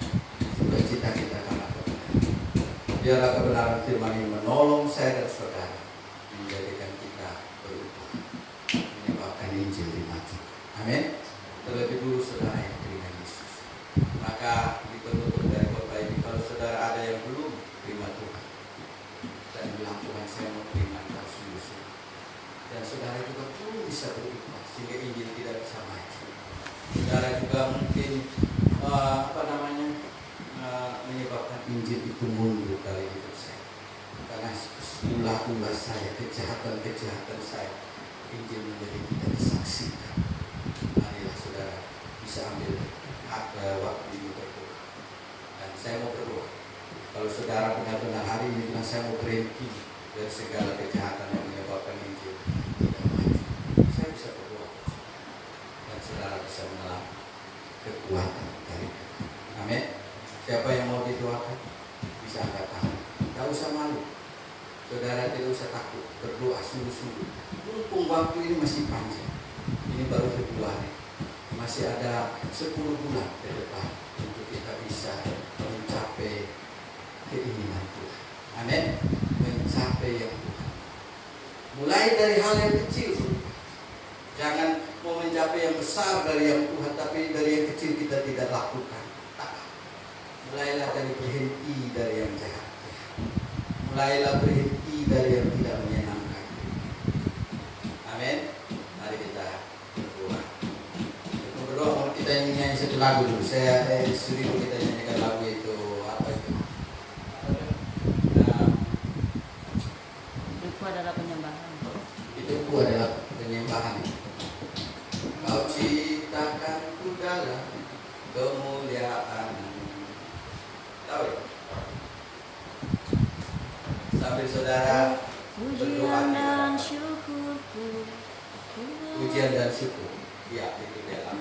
Sukacita kita karena kebenaran. Biarlah kebenaran firman ini menolong saya dan saudara, menjadikan kita berubah, menyebabkan Injil dimaju. Amin. Terlebih dulu saudara yang terima Yesus. Maka di penutup dari khotbah ini, kalau saudara ada yang belum terima Tuhan dan bilang Tuhan saya mau terima Engkau sungguh-sungguh, dan saudara juga belum bisa berubah sehingga Injil tidak bisa maju. Saudara juga mungkin menyebabkan Injil itu mundur dari hidup saya. Karena ulah-ulah saya, kejahatan saya, Injil menjadi tidak disaksikan. Marilah saudara bisa ambil hak waktu ini berdoa. Dan saya mau berdoa. Kalau saudara benar-benar hari ini bilang saya mau berhenti dari segala kejahatan yang menyebabkan Injil tidak maju, saya bisa berdoa. Dan saudara bisa mengalami kekuatan dari Tuhan. Amin. Siapa yang mau didoakan bisa angkat tangan. Tidak usah malu. Saudara tidak usah takut. Berdoa sungguh-sungguh. Mumpung waktu ini masih panjang. Ini baru Februari. Masih ada 10 bulan ke depan untuk kita bisa mencapai dari yang Tuhan. Mulai dari hal yang kecil. Jangan mau mencapai yang besar dari yang Tuhan, tapi dari yang kecil kita tidak lakukan. Tak. Mulailah dari berhenti dari yang jahat. Mulailah berhenti dari yang tidak menyenangkan. Amin. Mari kita berdoa. Untuk berdoa mau kita nyanyi satu lagu dulu. Saya suruh kita nyanyikan lagu itu apa itu? Itu adalah penyembahan. Itu adalah penyembahan. Kau ciptakanku dalam kemuliaan. Tahu ya? Sambil saudara berdoa Pujian di dan hadapan. syukurku. Pujian dan syukur. Ya, itu dia.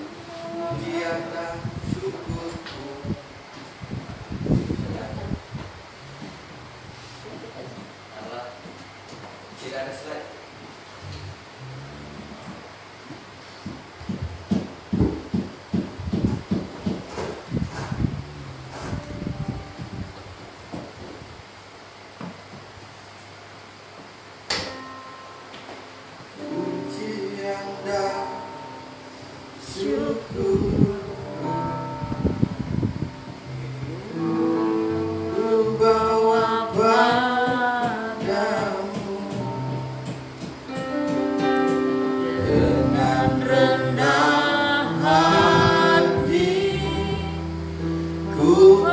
Pujian dan syukurku. Saudara. Allah. Tidak ada slide. Pujian dan syukur ku bawa padamu dengan rendah hati ku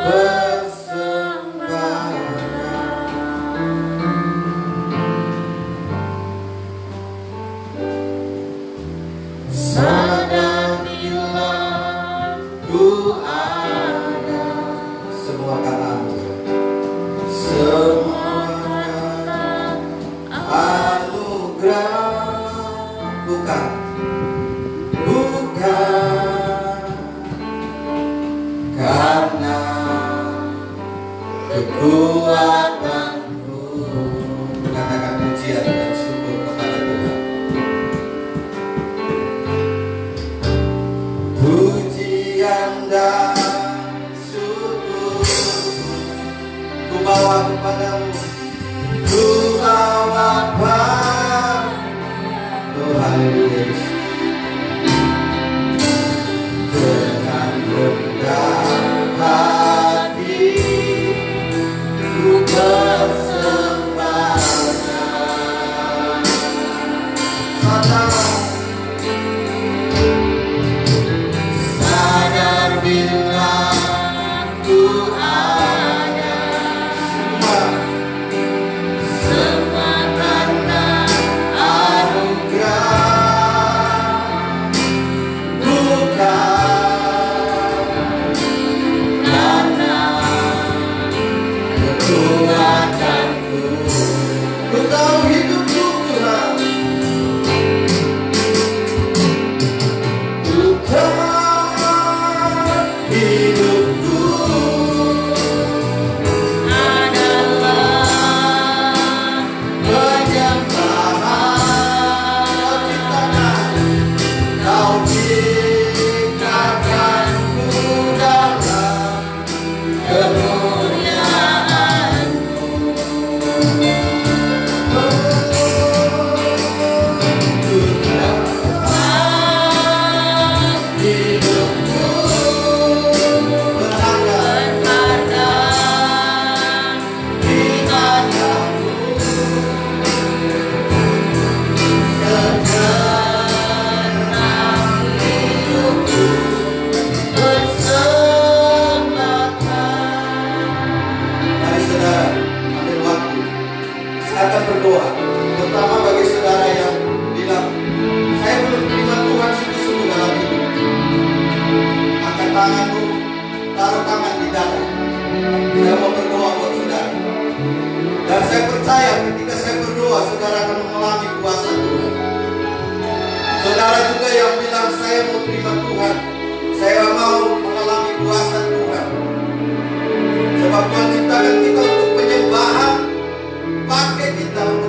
sadar bila ku ada semua karena anugerah bukan karena kekuatanku. Katakan pujian dan syukur kepada Tuhan. Pujian dan syukur ku bawa kepadamu, ku bawa padamu Tuhan Yesus dengan rendah hati ku persembahkan. Sadar bila ku ada semua karena anugerah bukan karena kekuatanku. Ku tahu hidupku Tuhan, ku tahu hidupku adalah penyembahan. Kau ciptakanku dalam kemuliaan. Hidupku berharga di hadamu. Segenap hidupku persembahkan. Mari saudara ambil waktu. Saya akan berdoa, terutama bagi saudara yang bilang saya belum terima Tuhan sungguh-sungguh dalam hidup. Angkat tanganmu, taruh tangan di dada. Saya mau berdoa buat saudara. Dan saya percaya ketika saya berdoa, saudara akan mengalami kuasa Tuhan. Saudara juga yang bilang saya mau terima Tuhan, saya mau mengalami kuasa Tuhan. Sebab Tuhan ciptakan kita untuk penyembahan, pakai kita untuk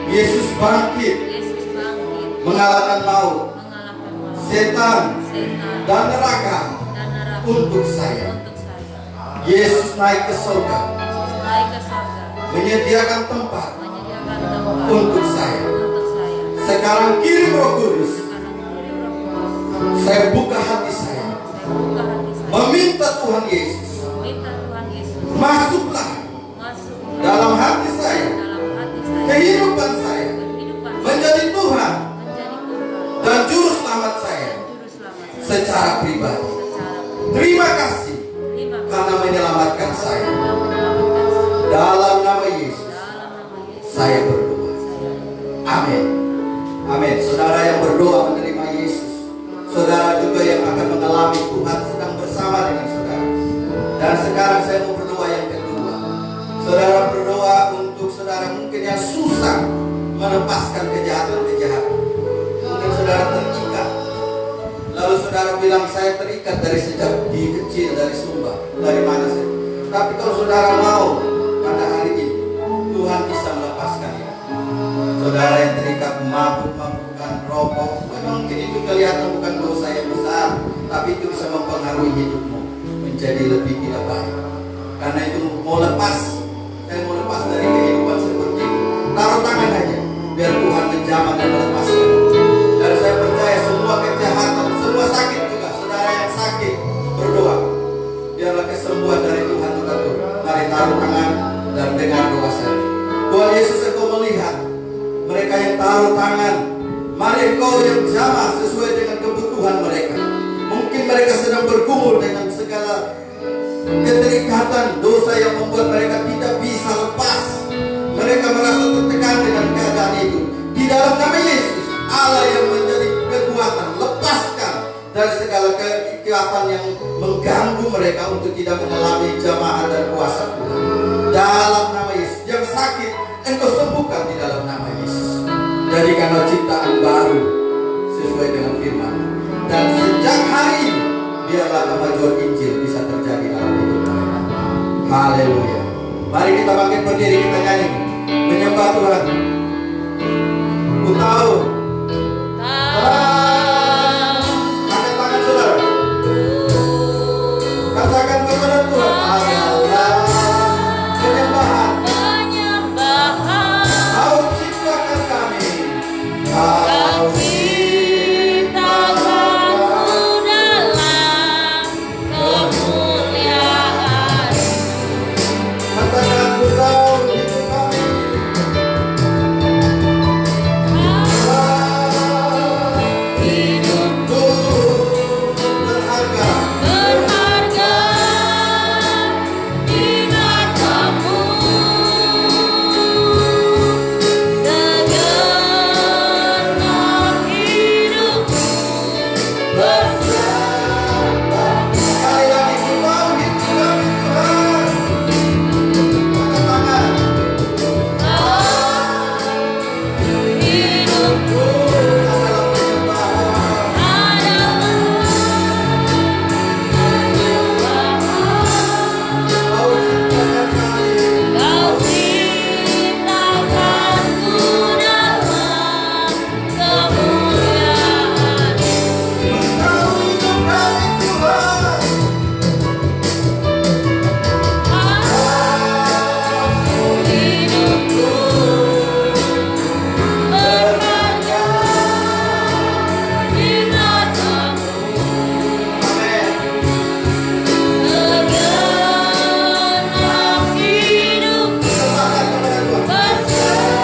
Yesus bangkit Yesus bangkit mengalahkan maut, mengalahkan maut, setan, setan, dan neraka dan neraka untuk saya. untuk saya. Yesus naik ke surga, Yesus naik ke surga, menyediakan tempat menyediakan tempat untuk saya. untuk saya. Sekarang kirim Roh Kudus, Sekarang kirim Roh Kudus, saya buka hati saya, saya buka hati saya, meminta Tuhan Yesus, meminta Tuhan Yesus masuklah masuk dalam hati saya, dalam hati saya, kehidupan saya, kehidupan saya, menjadi Tuhan menjadi Tuhan dan juru selamat saya dan juru selamat saya secara pribadi. secara Terima kasih terima kasih karena menyelamatkan saya. telah menyelamatkan saya. Dalam nama Yesus, Dalam nama Yesus saya berdoa. saya Amin. Amin. Saudara yang berdoa menerima Yesus, saudara juga yang akan mengalami Tuhan sedang bersama dengan saudara. Dan sekarang saya mau berdoa yang kedua. Saudara berdoa untuk saudara mungkin yang susah melepaskan kejahatan-kejahatan. Mungkin saudara terikat. Lalu saudara bilang saya terikat dari sejak di kecil, dari Sumba, dari mana saja. Tapi kalau saudara mau pada hari ini, Tuhan bisa melepaskan itu. Saudara yang terikat mabuk-mabukan, rokok, memang mungkin itu kelihatan bukan dosa yang besar, tapi itu bisa mempengaruhi hidupmu menjadi lebih tidak baik. Karena itu mau lepas, saya mau lepas dari kehidupan seperti itu. Taruh tangan aja, biar Tuhan menjamah dan melepaskan. Dan saya percaya semua kejahatan, semua sakit juga, saudara yang sakit berdoa, biarlah kesembuhan dari Tuhan juga turun. Mari taruh tangan dan dengar doa saya. Tuhan Yesus, Engkau melihat mereka yang taruh tangan. Mari Engkau yang jamah sesuai dengan kebutuhan mereka. Mungkin mereka sedang bergumul dengan segala keterikatan dosa yang membuat mereka tidak bisa lepas. Mereka merasa tertekan dengan keadaan itu. Di dalam nama Yesus, Allah yang menjadi kekuatan, lepaskan dari segala keikatan yang mengganggu mereka untuk tidak mengalami jamaah dan kuasa Tuhan. Dalam nama Yesus, yang sakit Engkau sembuhkan di dalam nama Yesus. Jadikanlah ciptaan baru sesuai dengan firman. Dan sejak hari ini, biarlah kemajuan Injil bisa terjadi dalam hidup mereka. Haleluya. Mari kita bangkit berdiri, kita nyanyi menyembah Tuhan. Ku tahu. Angkat tangan saudara. Katakan kepada Tuhan, adalah penyembahan. Kau ciptakan kami. Kau ciptakanku dalam kemuliaan. katakan ku tahu hidup kami. Hidupku berharga. Berharga di matamu, segenap hidupku bersama. Sekali lagi ku tahu hidup kami Tuhan. Angkat tangan. Hidupku Adalah penyembahan. adalah Kau ciptakan kami. Kau ciptakanku dalam kemuliaan. Kau hidup kami Tuhan. Hidupku berharga di matamu, Amin. segenap hidupku Persembahkan kepada Tuhan. bersama.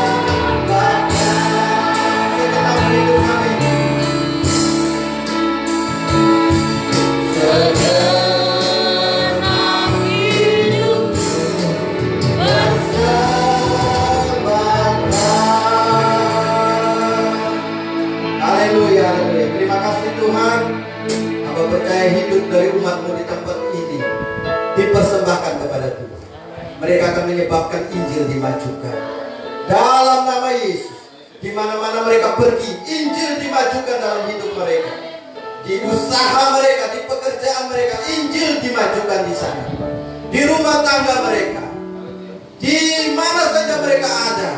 Segenap hidup kami. Segenap hidupku bersama. Haleluya, haleluya. Terima kasih Tuhan. Hamba percaya hidup dari umat-Mu di tempat ini dipersembahkan kepada Tuhan. Mereka akan menyebabkan Injil dimajukan. Dalam nama Yesus, di mana-mana mereka pergi, Injil dimajukan dalam hidup mereka. Di usaha mereka, di pekerjaan mereka, Injil dimajukan di sana. Di rumah tangga mereka, di mana saja mereka ada,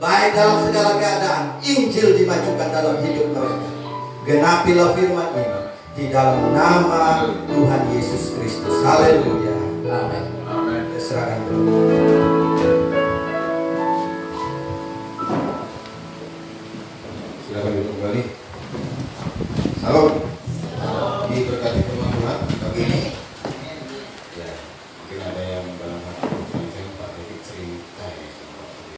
baik dalam segala keadaan, Injil dimajukan dalam hidup mereka. Genapilah firman ini di dalam nama Tuhan Yesus Kristus. Haleluya. Amin. Serahkan dulu. Silakan duduk kembali. Salam. Diberkati.